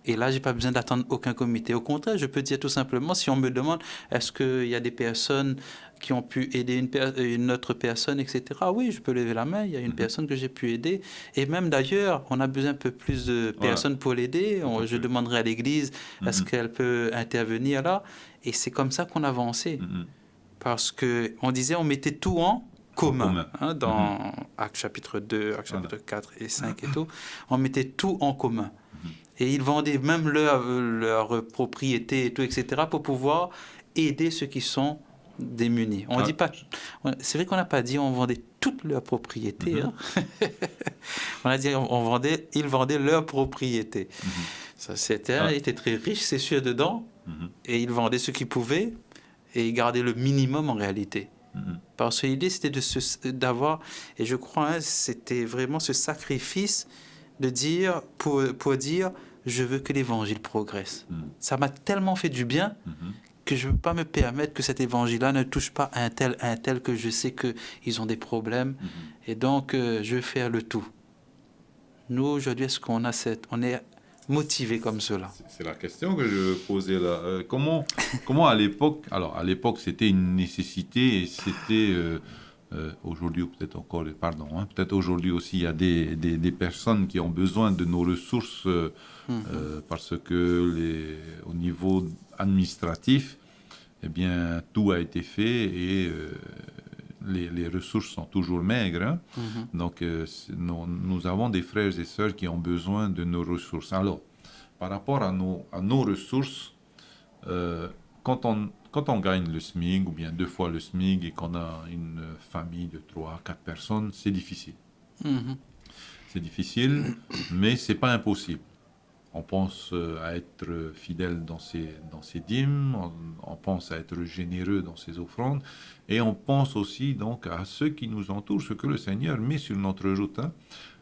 Et là, je n'ai pas besoin d'attendre aucun comité. Au contraire, je peux dire tout simplement, si on me demande, est-ce qu'il y a des personnes qui ont pu aider une autre personne, etc. Ah oui, je peux lever la main, il y a une personne que j'ai pu aider. Et même d'ailleurs, on a besoin un peu plus de personnes pour l'aider. Je demanderai à l'Église, est-ce qu'elle peut intervenir là? Et c'est comme ça qu'on a avancé. Parce qu'on disait, on mettait tout en commun. Dans Actes chapitre 2, Actes chapitre 4 et 5 et tout, on mettait tout en commun. Et ils vendaient même leur propriété et tout, etc., pour pouvoir aider ceux qui sont démunis. On dit pas, c'est vrai qu'on n'a pas dit on vendait toutes leurs propriétés. On a dit ils vendaient leurs propriétés. Ça, ils étaient très riches, c'est sûr, dedans. Et ils vendaient ce qu'ils pouvaient et ils gardaient le minimum en réalité. Parce que l'idée, c'était d'avoir, et je crois, c'était vraiment ce sacrifice de dire, pour dire, je veux que l'évangile progresse. Ça m'a tellement fait du bien que je ne peux pas me permettre que cet évangile-là ne touche pas un tel que je sais qu'ils ont des problèmes. Et donc, je vais faire le tout. Nous, aujourd'hui, est-ce qu'on a on est motivé comme cela? C'est la question que je posais là. Comment à l'époque, alors à l'époque, c'était une nécessité et c'était... aujourd'hui, ou peut-être encore, peut-être aujourd'hui aussi, il y a des personnes qui ont besoin de nos ressources parce que au niveau administratif, eh bien, tout a été fait et les ressources sont toujours maigres. Donc, nous avons des frères et sœurs qui ont besoin de nos ressources. Alors, par rapport à nos ressources, quand on gagne le SMIC, ou bien 2 fois le SMIC, et qu'on a une famille de 3 à 4 personnes, c'est difficile. C'est difficile, mais ce n'est pas impossible. On pense à être fidèle dans ses dîmes, on pense à être généreux dans ses offrandes, et on pense aussi donc à ceux qui nous entourent, ce que le Seigneur met sur notre route.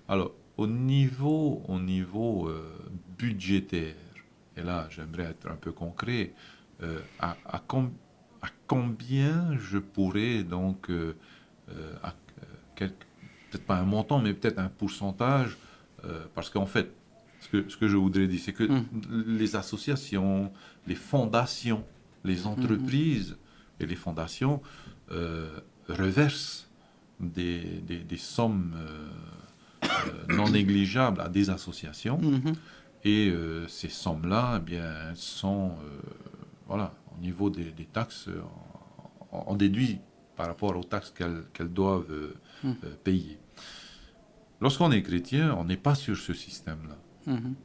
Alors, au niveau budgétaire, et là j'aimerais être un peu concret, à combien je pourrais donc, peut-être pas un montant, mais peut-être un pourcentage, parce qu'en fait, ce que je voudrais dire, c'est que les associations, les fondations, les entreprises et les fondations reversent des sommes non négligeables à des associations. Et ces sommes-là, eh bien, sont... au niveau des taxes, on déduit par rapport aux taxes qu'elles doivent payer. Lorsqu'on est chrétien, on n'est pas sur ce système-là.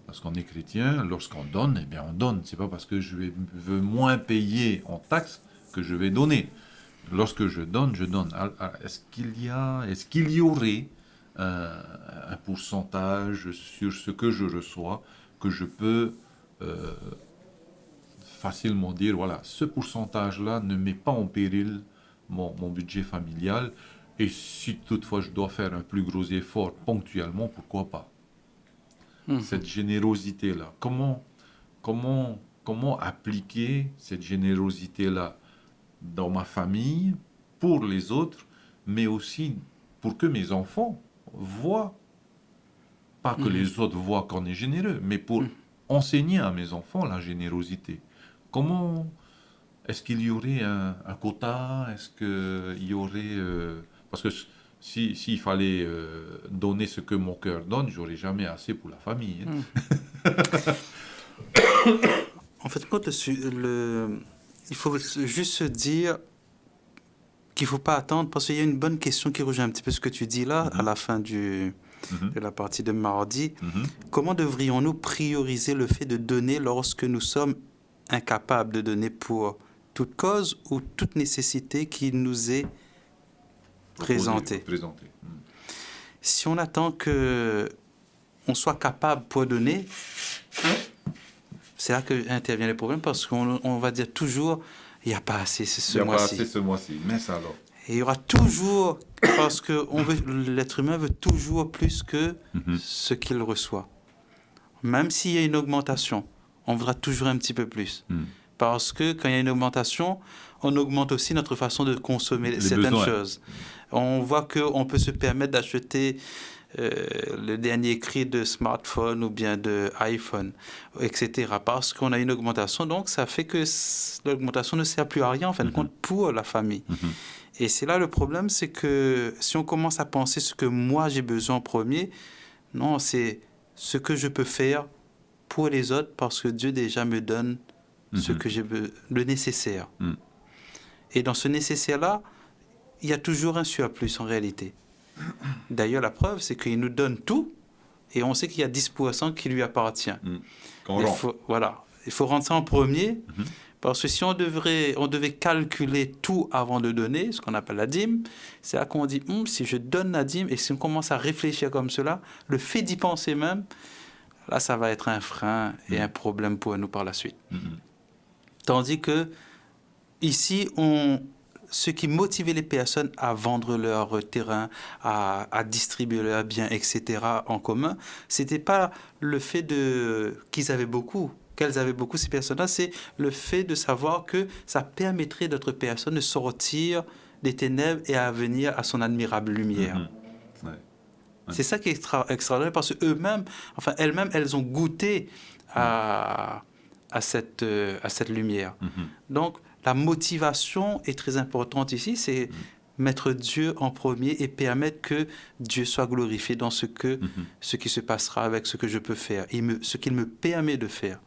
Lorsqu'on est chrétien, lorsqu'on donne, eh bien on donne. C'est pas parce que je veux moins payer en taxes que je vais donner. Lorsque je donne, je donne. Est-ce qu'il y aurait un pourcentage sur ce que je reçois que je peux facilement dire, voilà, ce pourcentage-là ne met pas en péril mon budget familial, et si toutefois je dois faire un plus gros effort ponctuellement, pourquoi pas? Cette générosité-là, comment appliquer cette générosité-là dans ma famille, pour les autres, mais aussi pour que mes enfants voient, pas que les autres voient qu'on est généreux, mais pour enseigner à mes enfants la générosité. Est-ce qu'il y aurait un quota? Est-ce qu'il y aurait... parce que s'il fallait donner ce que mon cœur donne, j'aurais jamais assez pour la famille. En fait, il faut juste se dire qu'il ne faut pas attendre, parce qu'il y a une bonne question qui rejoint un petit peu ce que tu dis là, à la fin de la partie de mardi. Comment devrions-nous prioriser le fait de donner lorsque nous sommes incapables de donner pour toute cause ou toute nécessité qui nous est présentée? Si on attend qu'on soit capable pour donner, c'est là qu'intervient le problème, parce qu'on va dire toujours, il n'y a pas assez ce mois-ci. Il n'y a pas assez ce mois-ci, mais ça alors. Et il y aura toujours, parce que l'être humain veut toujours plus que ce qu'il reçoit. même s'il y a une augmentation, on voudra toujours un petit peu plus. Parce que quand il y a une augmentation, on augmente aussi notre façon de consommer certaines choses. On voit qu'on peut se permettre d'acheter le dernier cri de smartphone ou bien de iPhone, etc. Parce qu'on a une augmentation, donc ça fait que l'augmentation ne sert plus à rien, en fin de compte, pour la famille. Et c'est là le problème, c'est que si on commence à penser ce que moi j'ai besoin en premier, non, c'est ce que je peux faire pour les autres parce que Dieu déjà me donne ce que j'ai le nécessaire. Et dans ce nécessaire-là, il y a toujours un surplus en réalité. D'ailleurs, la preuve, c'est qu'il nous donne tout et on sait qu'il y a 10% qui lui appartient. Il faut rendre ça en premier parce que si on devait calculer tout avant de donner, ce qu'on appelle la dîme, c'est là qu'on dit, si je donne la dîme et si on commence à réfléchir comme cela, le fait d'y penser même, là, ça va être un frein et un problème pour nous par la suite. Tandis que ici, ce qui motivait les personnes à vendre leur terrain, à distribuer leurs biens, etc. en commun, c'était pas le fait qu'elles avaient beaucoup, ces personnes-là, c'est le fait de savoir que ça permettrait d'autres personnes de sortir des ténèbres et à venir à son admirable lumière. C'est ça qui est extraordinaire parce qu'elles-mêmes, elles ont goûté à cette lumière. Donc, la motivation est très importante ici, c'est mettre Dieu en premier et permettre que Dieu soit glorifié dans ce qui se passera avec ce que je peux faire, et ce qu'il me permet de faire.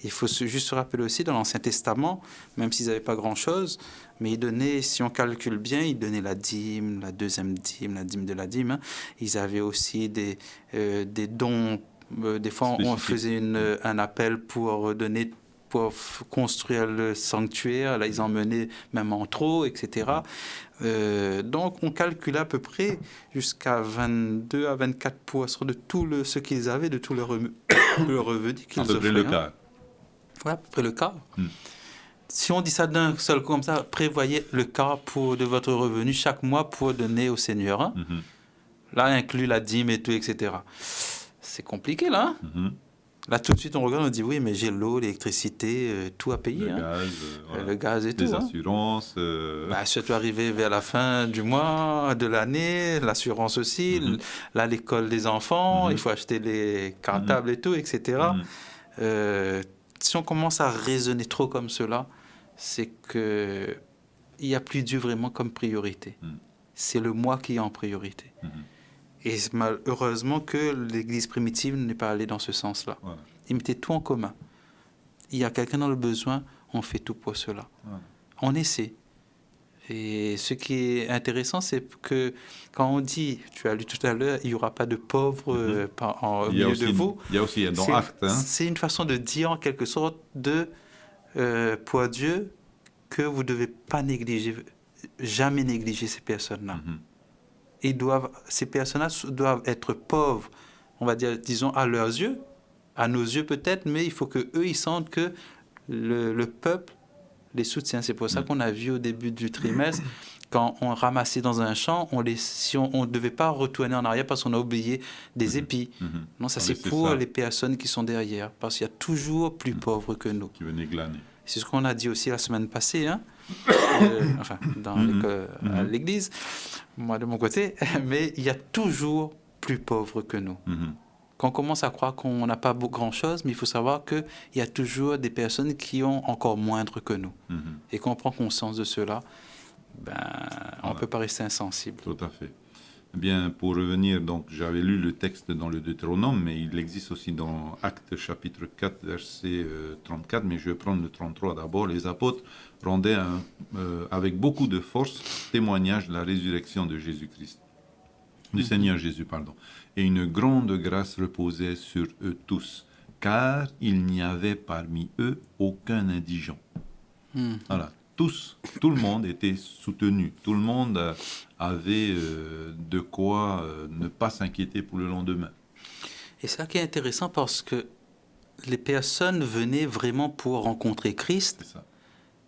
Il faut juste se rappeler aussi dans l'Ancien Testament, même s'ils n'avaient pas grand-chose, mais ils donnaient, si on calcule bien, ils donnaient la dîme, la deuxième dîme, la dîme de la dîme. Ils avaient aussi des dons. Des fois, on faisait un appel pour donner, pour construire le sanctuaire. Là, ils emmenaient même en trop, etc. Donc, on calculait à peu près jusqu'à 22 à 24% de tout ce qu'ils avaient, de tout le revenu qu'ils offraient. À peu près le quart. Oui, à peu près le quart. Si on dit ça d'un seul coup comme ça, prévoyez le quart de votre revenu chaque mois pour donner au Seigneur. Là, inclut la dîme et tout, etc. C'est compliqué, là. Là, tout de suite, on regarde, on dit, oui, mais j'ai l'eau, l'électricité, tout à payer. Le gaz et tout. Les assurances. Surtout arrivé vers la fin du mois, de l'année, l'assurance aussi. Là, l'école des enfants, il faut acheter les cartables et tout, etc. Si on commence à raisonner trop comme cela, c'est qu'il n'y a plus Dieu vraiment comme priorité. C'est le moi qui est en priorité. Et heureusement que l'Église primitive n'est pas allée dans ce sens-là. Ils mettaient tout en commun. Il y a quelqu'un dans le besoin, on fait tout pour cela. On essaie. Et ce qui est intéressant, c'est que quand on dit, tu as lu tout à l'heure, il n'y aura pas de pauvres au milieu de vous. Il y a aussi dans Actes. C'est une façon de dire en quelque sorte pour Dieu que vous ne devez pas jamais négliger ces personnes-là. Ces personnes-là doivent être pauvres, on va dire, disons, à leurs yeux, à nos yeux peut-être, mais il faut qu'eux, ils sentent que le peuple les soutient. C'est pour ça qu'on a vu au début du trimestre, quand on ramassait dans un champ, si on ne devait pas retourner en arrière parce qu'on a oublié des épis. Non, ça c'est pour les personnes qui sont derrière, parce qu'il y a toujours plus pauvres que nous. Qui venaient glaner. C'est ce qu'on a dit aussi la semaine passée, à l'église, moi de mon côté, mais il y a toujours plus pauvres que nous. Quand on commence à croire qu'on n'a pas grand-chose, mais il faut savoir qu'il y a toujours des personnes qui ont encore moindre que nous. Et quand on prend conscience de cela, on ne peut pas rester insensible. Tout à fait. Eh bien, pour revenir, donc, j'avais lu le texte dans le Deutéronome, mais il existe aussi dans Actes chapitre 4, verset 34, mais je vais prendre le 33 d'abord. Les apôtres rendaient avec beaucoup de force témoignage de la résurrection de Jésus-Christ, du Seigneur Jésus, pardon. Et une grande grâce reposait sur eux tous, car il n'y avait parmi eux aucun indigent. Voilà. Tout le monde était soutenu, tout le monde avait de quoi ne pas s'inquiéter pour le lendemain. Et c'est ça qui est intéressant parce que les personnes venaient vraiment pour rencontrer Christ. C'est ça.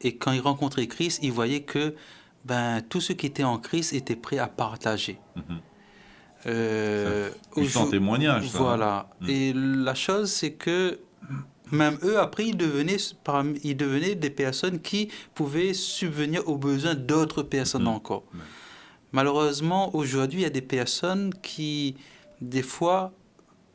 Et quand ils rencontraient Christ, ils voyaient que tous ceux qui étaient en Christ étaient prêts à partager. Puissant témoignage, ça. Voilà. Et la chose, c'est que même eux, après, ils devenaient des personnes qui pouvaient subvenir aux besoins d'autres personnes encore. Ouais. Malheureusement, aujourd'hui, il y a des personnes qui, des fois,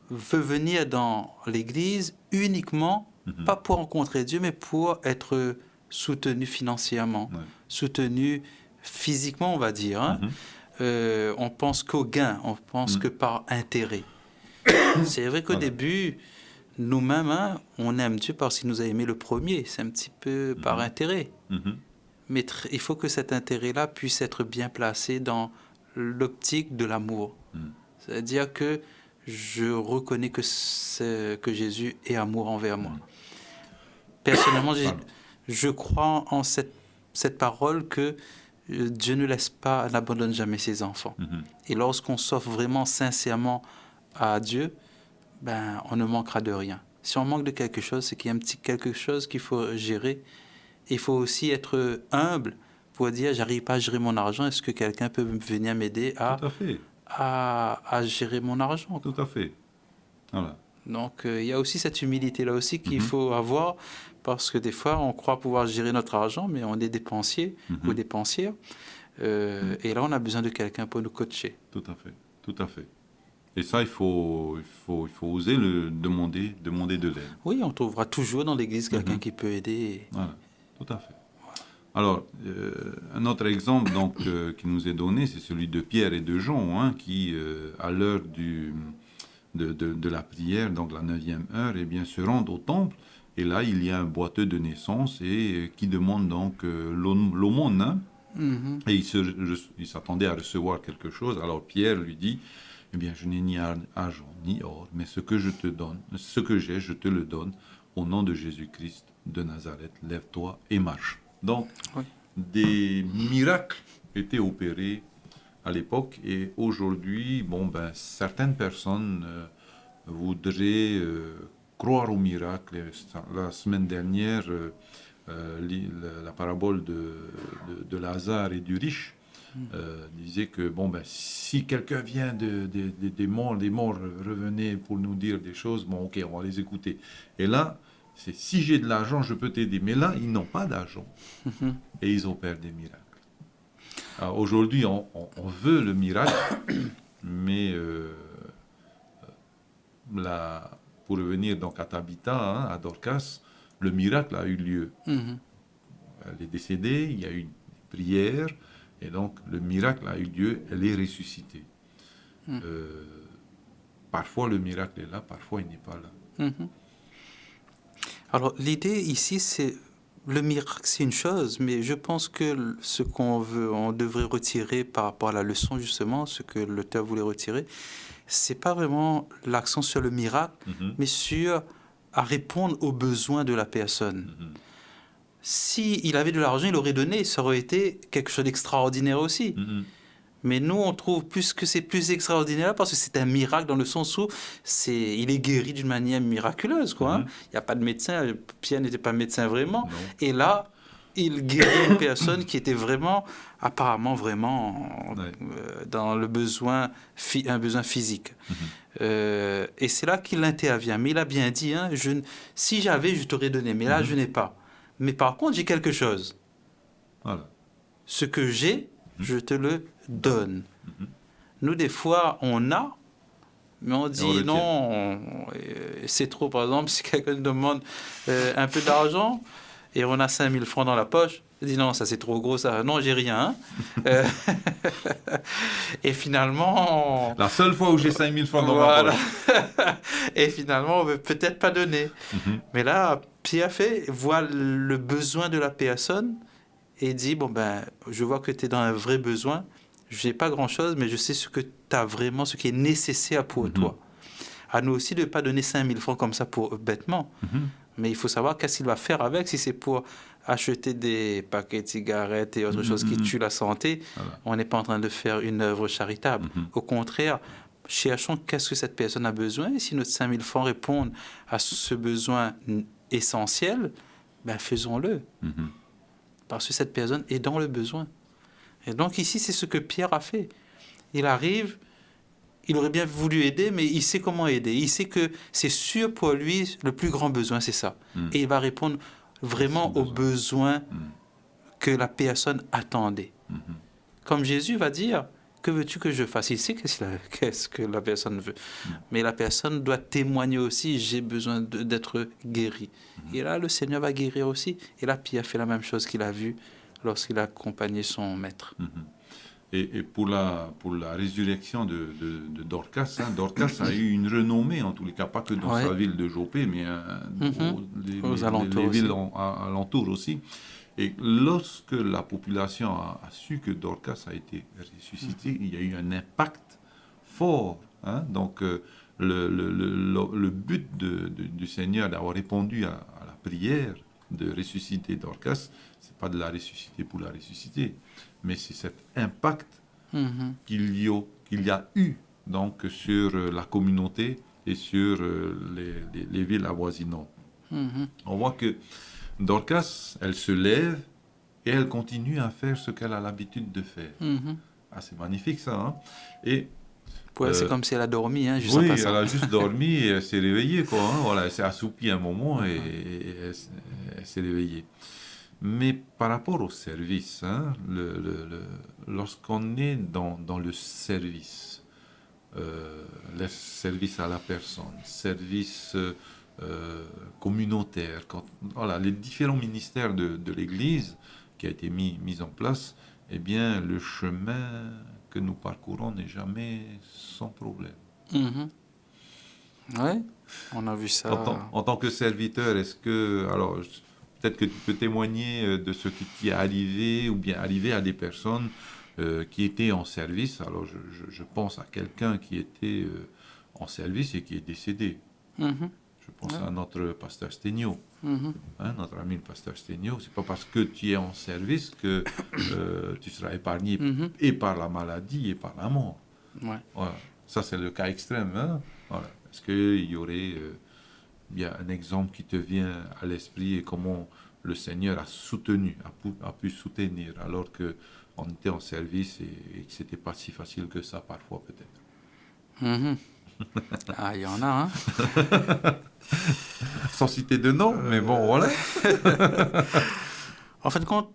veulent venir dans l'église uniquement, pas pour rencontrer Dieu, mais pour être soutenus financièrement, soutenus physiquement, on va dire. Hein. On pense qu'au gain, on pense que par intérêt. C'est vrai qu'au début, nous-mêmes, hein, on aime Dieu parce qu'il nous a aimé le premier. C'est un petit peu par intérêt. Mais il faut que cet intérêt-là puisse être bien placé dans l'optique de l'amour. C'est-à-dire que je reconnais que Jésus est amour envers moi. Personnellement, je crois en cette parole que Dieu ne laisse pas, n'abandonne jamais ses enfants. Et lorsqu'on s'offre vraiment sincèrement à Dieu, ben, on ne manquera de rien. Si on manque de quelque chose, c'est qu'il y a un petit quelque chose qu'il faut gérer. Il faut aussi être humble pour dire, j'arrive pas à gérer mon argent, est-ce que quelqu'un peut venir m'aider à gérer mon argent? Tout à fait. Voilà. Donc, il y a aussi cette humilité-là aussi qu'il faut avoir, parce que des fois, on croit pouvoir gérer notre argent, mais on est dépensier ou dépensière. Et là, on a besoin de quelqu'un pour nous coacher. Tout à fait. Tout à fait. Et ça, il faut oser le demander de l'aide. Oui, on trouvera toujours dans l'Église quelqu'un qui peut aider. Voilà, tout à fait. Alors, un autre exemple donc, qui nous est donné, c'est celui de Pierre et de Jean, hein, qui, à l'heure de la prière, donc la 9e heure, eh bien, se rendent au temple. Et là, il y a un boiteux de naissance et qui demande donc l'aumône. Hein, et il s'attendait à recevoir quelque chose. Alors Pierre lui dit, eh bien, je n'ai ni argent ni or, mais ce que je te donne, ce que j'ai, je te le donne. Au nom de Jésus-Christ de Nazareth, lève-toi et marche. Donc, des miracles étaient opérés à l'époque et aujourd'hui, certaines personnes voudraient croire au miracle. La semaine dernière, la parabole de Lazare et du riche disait que si quelqu'un vient des morts revenaient pour nous dire des choses, ok, on va les écouter. Et là, c'est si j'ai de l'argent, je peux t'aider. Mais là, ils n'ont pas d'argent et ils opèrent des miracles. Alors aujourd'hui, on veut le miracle, mais pour revenir donc à Tabitha, hein, à Dorcas, le miracle a eu lieu. Elle est décédée, il y a eu une prière, et donc le miracle a eu lieu, elle est ressuscitée. Parfois le miracle est là, parfois il n'est pas là. Alors l'idée ici, c'est le miracle, c'est une chose, mais je pense que ce on devrait retirer par rapport à la leçon justement, ce que l'auteur voulait retirer, c'est pas vraiment l'accent sur le miracle, mais sur à répondre aux besoins de la personne. S'il avait de l'argent, il aurait donné, ça aurait été quelque chose d'extraordinaire aussi. Mais nous, on trouve plus que c'est plus extraordinaire parce que c'est un miracle dans le sens où il est guéri d'une manière miraculeuse, quoi. Hein. Il n'y a pas de médecin, Pierre n'était pas médecin vraiment. Non. Et là, il guérit une personne qui était apparemment vraiment dans le besoin, un besoin physique. Et c'est là qu'il intervient. Mais il a bien dit, hein, si j'avais, je t'aurais donné. Mais là, je n'ai pas. Mais par contre, j'ai quelque chose. Voilà. Ce que j'ai, je te le donne. Nous, des fois, on a, mais on dit non, c'est trop. Par exemple, si quelqu'un nous demande un peu d'argent et on a 5 000 francs dans la poche, on dit non, ça c'est trop gros, ça. Non, j'ai rien. Hein. Et finalement... La seule fois où j'ai 5 000 francs dans ma poche. Et finalement, on ne veut peut-être pas donner. Mais là, Pierre voit le besoin de la personne et dit, je vois que tu es dans un vrai besoin. Je n'ai pas grand-chose, mais je sais ce que tu as vraiment, ce qui est nécessaire pour toi. À nous aussi de ne pas donner 5 000 francs comme ça bêtement. Mais il faut savoir qu'est-ce qu'il va faire avec. Si c'est pour acheter des paquets de cigarettes et autre chose qui tue la santé, on n'est pas en train de faire une œuvre charitable. Au contraire, cherchons qu'est-ce que cette personne a besoin. Et si nos 5 000 francs répondent à ce besoin essentiel, faisons-le. Parce que cette personne est dans le besoin. Et donc ici, c'est ce que Pierre a fait. Il arrive, il aurait bien voulu aider, mais il sait comment aider. Il sait que c'est sûr pour lui, le plus grand besoin, c'est ça. Et il va répondre vraiment aux besoins que la personne attendait. Comme Jésus va dire, que veux-tu que je fasse? Il sait qu'est-ce que la personne veut. Mais la personne doit témoigner aussi, j'ai besoin d'être guéri. Et là, le Seigneur va guérir aussi. Et là, Pierre fait la même chose qu'il a vu lorsqu'il a accompagné son maître. Et pour la résurrection de Dorcas, Dorcas a eu une renommée, en tous les cas, pas que dans sa ville de Jopé, mais aux alentours les villes alentours aussi. Et lorsque la population a su que Dorcas a été ressuscité, il y a eu un impact fort. Donc, le but du Seigneur d'avoir répondu à la prière de ressusciter Dorcas, c'est pas de la ressusciter pour la ressusciter, mais c'est cet impact qu'il y a eu donc sur la communauté et sur les villes avoisinantes. On voit que Dorcas, elle se lève et elle continue à faire ce qu'elle a l'habitude de faire. C'est magnifique ça. Et pour elle, c'est comme si elle a dormi. Juste oui, elle a juste dormi et elle s'est réveillée. Voilà, elle s'est assoupie un moment et elle s'est réveillée. Mais par rapport au service, lorsqu'on est dans le service à la personne, service communautaire, les différents ministères de l'Église qui a été mis en place, eh bien, le chemin que nous parcourons n'est jamais sans problème. Oui, on a vu ça. En tant que serviteur, est-ce que... Alors, peut-être que tu peux témoigner de ce qui t'y est arrivé ou bien arrivé à des personnes qui étaient en service. Alors, je pense à quelqu'un qui était en service et qui est décédé. Je pense à notre pasteur Stegno, notre ami le pasteur Stegno. C'est pas parce que tu es en service que tu seras épargné et par la maladie et par la mort. Voilà. Ça, c'est le cas extrême. Voilà. Est-ce qu'il y aurait bien un exemple qui te vient à l'esprit et comment le Seigneur a soutenu, a pu soutenir alors qu'on était en service et que c'était pas si facile que ça parfois peut-être. Il y en a, Sans citer de nom, mais bon, voilà. En fin de compte,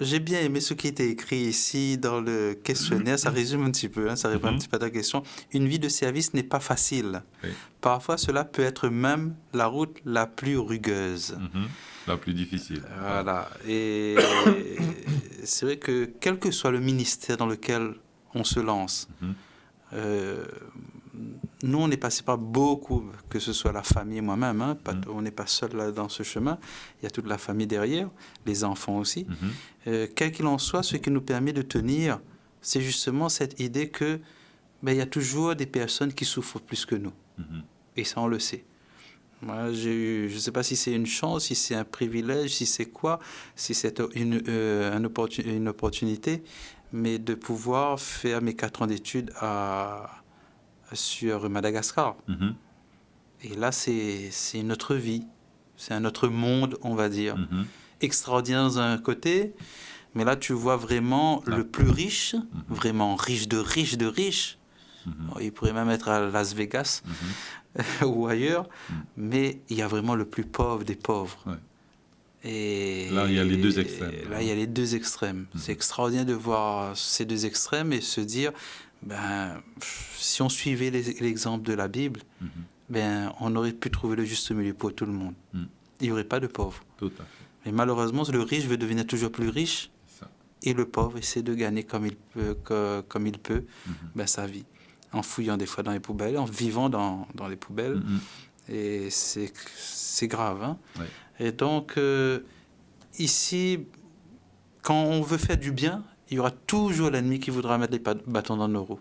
j'ai bien aimé ce qui était écrit ici dans le questionnaire. Ça résume un petit peu, ça répond un petit peu à ta question. Une vie de service n'est pas facile. Oui. Parfois, cela peut être même la route la plus rugueuse. La plus difficile. Voilà. Et c'est vrai que quel que soit le ministère dans lequel on se lance, nous, on est passé par beaucoup, que ce soit la famille et moi-même. On n'est pas seul là dans ce chemin. Il y a toute la famille derrière, les enfants aussi. Quel qu'il en soit, ce qui nous permet de tenir, c'est justement cette idée que il y a toujours des personnes qui souffrent plus que nous. Et ça, on le sait. Moi, je ne sais pas si c'est une chance, si c'est un privilège, si c'est quoi, si c'est une opportunité, mais de pouvoir faire mes 4 ans d'études sur Madagascar. Et là, c'est une autre vie, c'est un autre monde, on va dire. Extraordinaire d'un côté, mais là, tu vois vraiment le plus riche, vraiment riche de riches de riches. Il pourrait même être à Las Vegas ou ailleurs, mais il y a vraiment le plus pauvre des pauvres. Et là, il y a les deux extrêmes. Là, il y a les deux extrêmes. C'est extraordinaire de voir ces deux extrêmes et se dire, si on suivait l'exemple de la Bible, on aurait pu trouver le juste milieu pour tout le monde. Il n'y aurait pas de pauvres. Tout à fait. Mais malheureusement, le riche veut devenir toujours plus riche et le pauvre essaie de gagner comme il peut sa vie, en fouillant des fois dans les poubelles, en vivant dans les poubelles. Et c'est grave. Et donc, ici, quand on veut faire du bien, il y aura toujours l'ennemi qui voudra mettre les bâtons dans nos roues.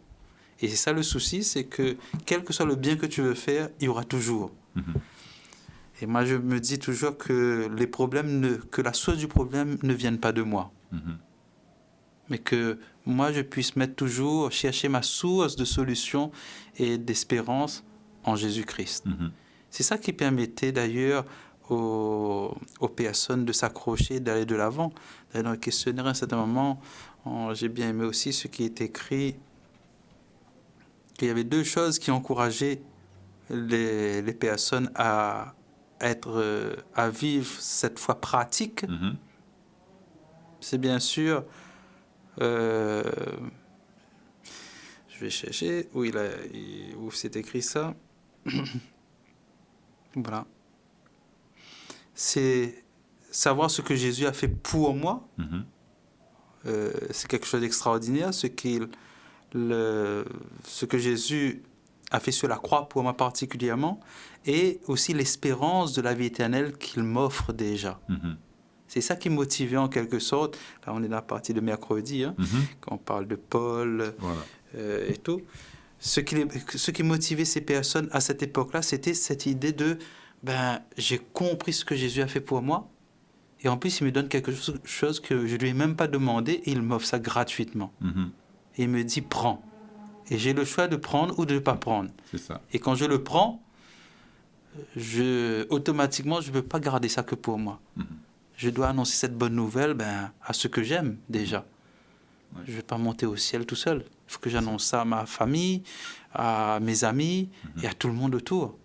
Et c'est ça le souci, c'est que quel que soit le bien que tu veux faire, il y aura toujours. Et moi, je me dis toujours que que la source du problème ne vienne pas de moi. Mais que moi, je puisse chercher ma source de solution et d'espérance en Jésus-Christ. C'est ça qui permettait d'ailleurs aux personnes de s'accrocher, d'aller de l'avant. Dans le questionnaire, à un certain moment, j'ai bien aimé aussi ce qui est écrit qu'il y avait deux choses qui encourageaient les personnes à vivre cette foi pratique. C'est bien sûr, je vais chercher où c'est écrit ça. Voilà. C'est savoir ce que Jésus a fait pour moi. C'est quelque chose d'extraordinaire, ce que Jésus a fait sur la croix pour moi particulièrement, et aussi l'espérance de la vie éternelle qu'il m'offre déjà. C'est ça qui motivait en quelque sorte. Là, on est dans la partie de mercredi, quand on parle de Paul et tout. Ce qui motivait ces personnes à cette époque-là, c'était cette idée de j'ai compris ce que Jésus a fait pour moi, et en plus, il me donne quelque chose que je ne lui ai même pas demandé, et il m'offre ça gratuitement. Et il me dit, prends. Et j'ai le choix de prendre ou de ne pas prendre. C'est ça. Et quand je le prends, automatiquement, je ne peux pas garder ça que pour moi. Je dois annoncer cette bonne nouvelle à ceux que j'aime déjà. Je ne vais pas monter au ciel tout seul. Il faut que j'annonce ça à ma famille, à mes amis et à tout le monde autour.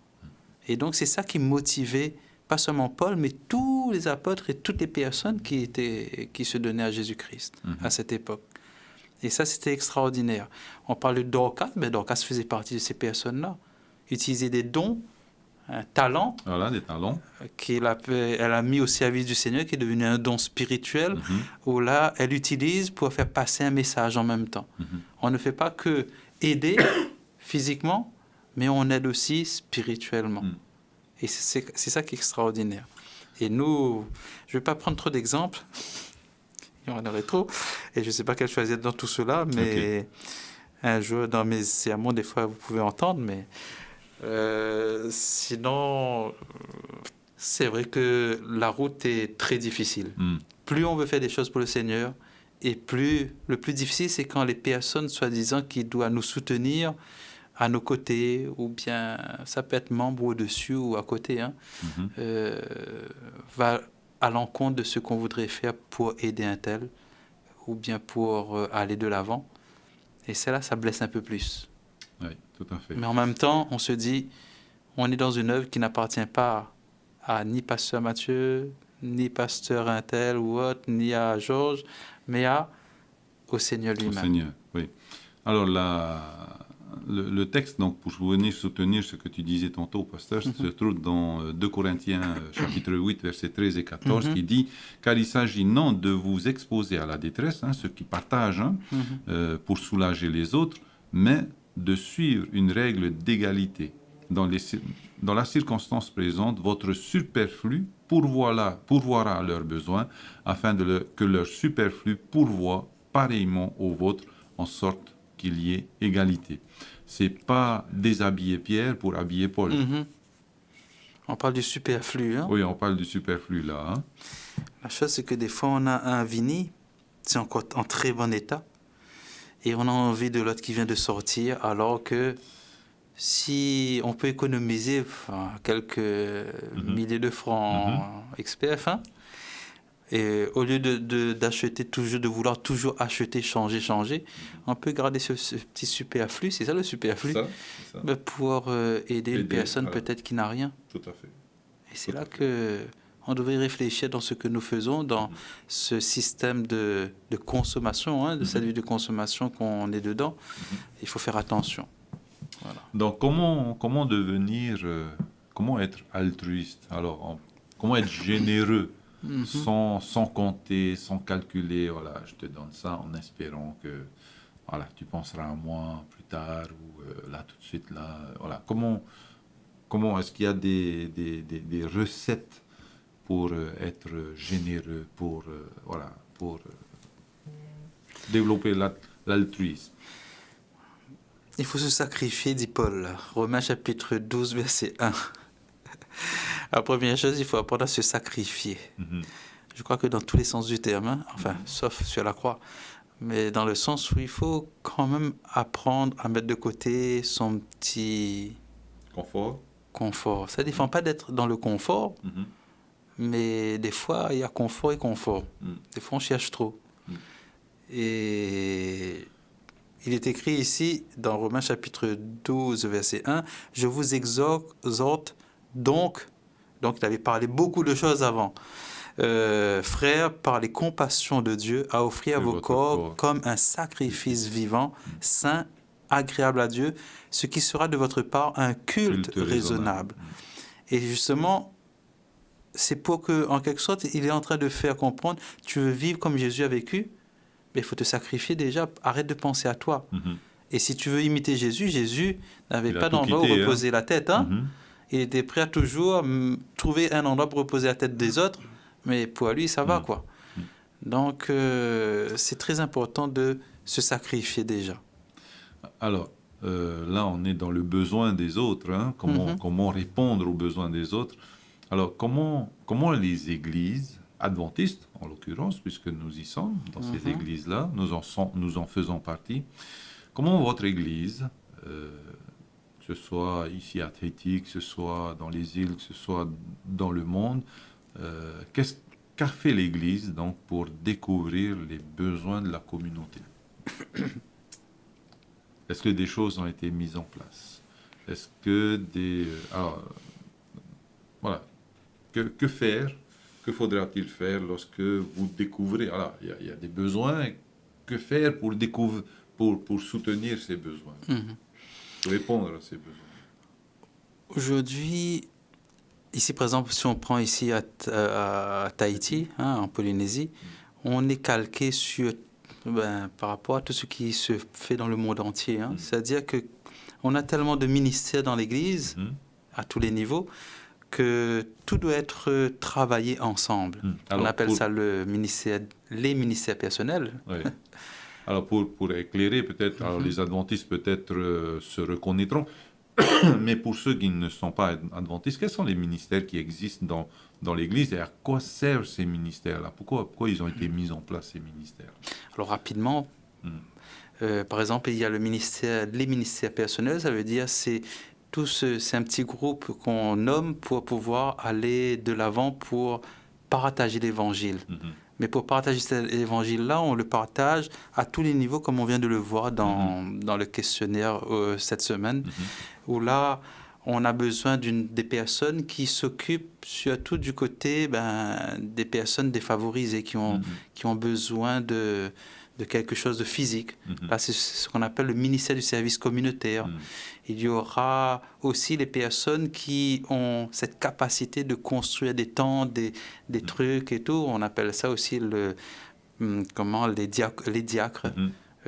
Et donc, c'est ça qui motivait pas seulement Paul, mais tous les apôtres et toutes les personnes qui se donnaient à Jésus-Christ à cette époque. Et ça, c'était extraordinaire. On parle de Dorcas, mais Dorcas faisait partie de ces personnes-là. Utiliser des dons, un talent. Voilà, des talents. Elle a mis au service du Seigneur, qui est devenu un don spirituel, où là, elle utilise pour faire passer un message en même temps. On ne fait pas que aider physiquement, mais on aide aussi spirituellement. Et c'est ça qui est extraordinaire. Et nous, je ne vais pas prendre trop d'exemples, il y en aurait trop, et je ne sais pas quel choisir dans tout cela, mais un jour dans mes sermons, des fois vous pouvez entendre, mais sinon, c'est vrai que la route est très difficile. Plus on veut faire des choses pour le Seigneur, et le plus difficile, c'est quand les personnes, soi-disant, qui doivent nous soutenir, à nos côtés, ou bien ça peut être membre au-dessus ou à côté, va à l'encontre de ce qu'on voudrait faire pour aider un tel, ou bien pour aller de l'avant. Et cela, ça blesse un peu plus. Oui, tout à fait. Mais en même temps, on se dit, on est dans une œuvre qui n'appartient pas à ni pasteur Mathieu, ni pasteur un tel ou autre, ni à Georges, mais au Seigneur lui-même. Au Seigneur, oui. Alors, le texte, donc, pour venir soutenir ce que tu disais tantôt, pasteur, se trouve dans 2 Corinthiens, chapitre 8, versets 13 et 14, qui dit « Car il s'agit non de vous exposer à la détresse, ceux qui partagent, pour soulager les autres, mais de suivre une règle d'égalité. Dans la circonstance présente, votre superflu pourvoira à leurs besoins, afin que leur superflu pourvoie pareillement au vôtre, en sorte qu'il y ait égalité. » C'est pas déshabiller Pierre pour habiller Paul. On parle du superflu. Oui, on parle du superflu là. La chose, c'est que des fois, on a un Vini, c'est encore en très bon état, et on a envie de l'autre qui vient de sortir, alors que si on peut économiser quelques milliers de francs XPF, et au lieu d'acheter toujours, de vouloir toujours acheter, changer, on peut garder ce petit superflu, c'est ça le superflu, c'est ça. Pour aider une personne peut-être qui n'a rien. Tout à fait. Et c'est là qu'on devrait réfléchir dans ce que nous faisons, dans ce système de consommation, de cette vie de consommation qu'on est dedans. Il faut faire attention. Voilà. Donc, comment devenir, comment être altruiste? Alors, comment être généreux? Sans compter, sans calculer, voilà, je te donne ça en espérant que voilà, tu penseras à moi plus tard ou là tout de suite, là, voilà. Comment est-ce qu'il y a des recettes pour être généreux, pour développer l'altruisme? Il faut se sacrifier, dit Paul. Romains chapitre 12, verset 1. La première chose, il faut apprendre à se sacrifier. Je crois que dans tous les sens du terme, sauf sur la croix, mais dans le sens où il faut quand même apprendre à mettre de côté son petit confort. Ça ne défend pas d'être dans le confort, mais des fois, il y a confort et confort. Des fois, on cherche trop. Et Il est écrit ici, dans Romains chapitre 12, verset 1, « Je vous exhorte donc il avait parlé beaucoup de choses avant, frères, par les compassions de Dieu, à offrir vos corps comme un sacrifice vivant, saint, agréable à Dieu, ce qui sera de votre part un culte raisonnable. » Et justement, c'est pour que, en quelque sorte, il est en train de faire comprendre, tu veux vivre comme Jésus a vécu, mais il faut te sacrifier déjà, arrête de penser à toi. Et si tu veux imiter Jésus, Jésus n'avait pas d'endroit où reposer la tête. Il était prêt à toujours trouver un endroit pour reposer la tête des autres, mais pour lui, ça va, quoi. Donc, c'est très important de se sacrifier déjà. Alors, là, on est dans le besoin des autres, hein? Comment répondre aux besoins des autres. Alors, comment les églises adventistes, en l'occurrence, puisque nous y sommes, dans ces églises-là, nous en faisons partie, comment votre église, que ce soit ici à Tahiti, que ce soit dans les îles, que ce soit dans le monde, qu'a fait l'Église donc pour découvrir les besoins de la communauté? Est-ce que des choses ont été mises en place? Est-ce que voilà. Que faire? Que faudra-t-il faire lorsque vous découvrez? Alors, il y a des besoins. Que faire pour soutenir ces besoins? Pour répondre à ces besoins? Aujourd'hui, ici, par exemple, si on prend ici à Tahiti, en Polynésie, on est calqué sur, par rapport à tout ce qui se fait dans le monde entier. C'est-à-dire qu'on a tellement de ministères dans l'Église, à tous les niveaux, que tout doit être travaillé ensemble. Alors, on appelle ça les ministères personnels. Oui. Alors, pour éclairer, peut-être, alors les adventistes peut-être se reconnaîtront, mais pour ceux qui ne sont pas adventistes, quels sont les ministères qui existent dans l'Église et à quoi servent ces ministères-là? Pourquoi ils ont été mis en place, ces ministères? Alors, rapidement, par exemple, il y a les ministères personnels, ça veut dire c'est un petit groupe qu'on nomme pour pouvoir aller de l'avant pour partager l'Évangile. Mais pour partager cet évangile-là, on le partage à tous les niveaux, comme on vient de le voir dans le questionnaire cette semaine, où là, on a besoin des personnes qui s'occupent surtout du côté des personnes défavorisées, qui ont besoin de quelque chose de physique. Là, c'est ce qu'on appelle le ministère du service communautaire. Il y aura aussi les personnes qui ont cette capacité de construire des tentes, des trucs et tout. On appelle ça aussi les diacres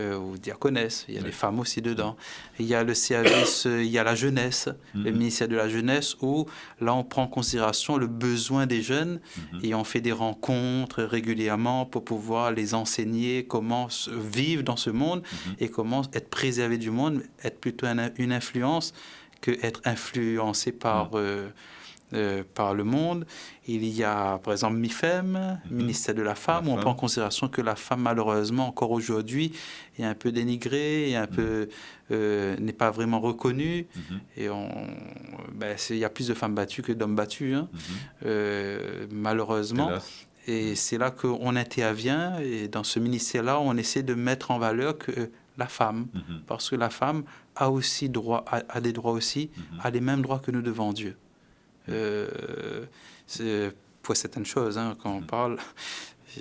ou diaconesses. Il y a les femmes aussi dedans. Il y a le service, il y a la jeunesse, le ministère de la jeunesse, où là, on prend en considération le besoin des jeunes et on fait des rencontres régulièrement pour pouvoir les enseigner comment vivre dans ce monde et comment être préservé du monde, être plutôt une influence que être influencé par le monde. Il y a, par exemple, MIFEM, ministère de la Femme, où on prend en considération que la femme, malheureusement, encore aujourd'hui, est un peu dénigrée, n'est pas vraiment reconnue. Et il y a plus de femmes battues que d'hommes battus, malheureusement. Et c'est là qu'on intervient. Et dans ce ministère-là, on essaie de mettre en valeur que la femme, parce que la femme a aussi a des droits aussi, a les mêmes droits que nous devant Dieu. C'est pour certaines choses, quand on parle,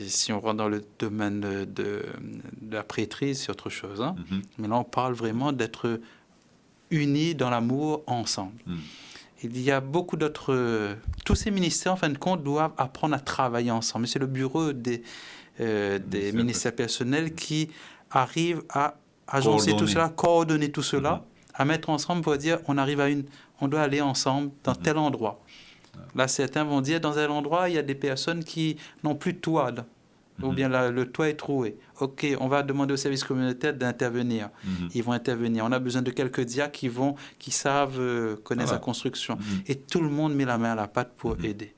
si on rentre dans le domaine de la prêtrise, c'est autre chose. Mais là, on parle vraiment d'être unis dans l'amour ensemble. Il y a beaucoup d'autres... tous ces ministères, en fin de compte, doivent apprendre à travailler ensemble. C'est le bureau des ministères personnels qui arrive à agencer tout cela, coordonner tout cela, à mettre ensemble pour dire on doit aller ensemble dans tel endroit. Là, certains vont dire dans un endroit, il y a des personnes qui n'ont plus de toit, ou bien le toit est troué. OK, on va demander au service communautaire d'intervenir. Ils vont intervenir. On a besoin de quelques diacres qui savent connaître la construction. Et tout le monde met la main à la pâte pour aider.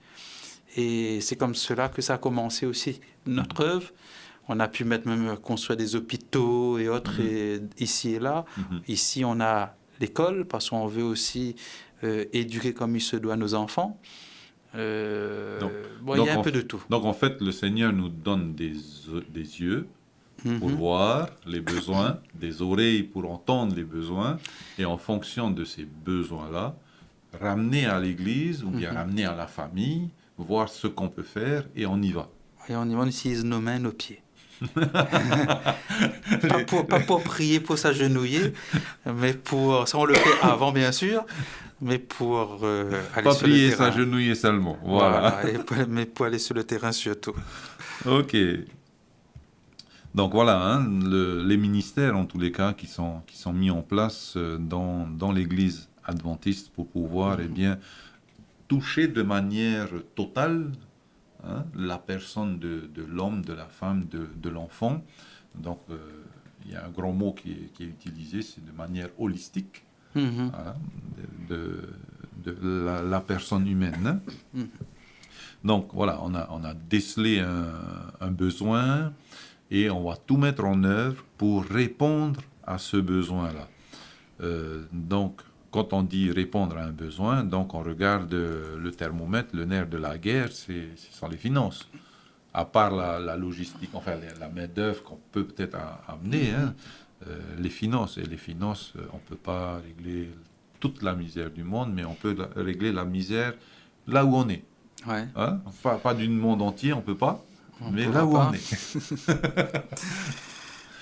Et c'est comme cela que ça a commencé aussi. Notre œuvre, on a pu même construire des hôpitaux et autres ici et là. Ici, on a l'école, parce qu'on veut aussi éduquer comme il se doit nos enfants. Il y a un peu de tout. Donc, en fait, le Seigneur nous donne des yeux pour voir les besoins, des oreilles pour entendre les besoins, et en fonction de ces besoins-là, ramener à l'église ou bien ramener à la famille, voir ce qu'on peut faire, et on y va. Et on utilise nos mains, nos pieds. Pas pour prier, pour s'agenouiller, mais pour... Ça, on le fait avant, bien sûr, mais pour aller Pas sur le prier, terrain. s'agenouiller seulement. Voilà. Mais pour aller sur le terrain surtout. Ok. Donc voilà, hein, les ministères, en tous les cas, qui sont mis en place dans l'Église adventiste pour pouvoir eh bien, toucher de manière totale, hein, la personne de l'homme, de la femme, de l'enfant. Donc il y a un grand mot qui est utilisé, c'est de manière holistique, hein, de la personne humaine. Donc voilà, on a décelé un besoin, et on va tout mettre en œuvre pour répondre à ce besoin-là. Donc, quand on dit répondre à un besoin, donc on regarde le thermomètre, le nerf de la guerre, ce sont les finances. À part la logistique, enfin la main-d'œuvre qu'on peut peut-être amener, hein, les finances. Et les finances, on ne peut pas régler toute la misère du monde, mais on peut régler la misère là où on est. Ouais. Hein? Pas du monde entier, on ne peut pas. Mais là où on est.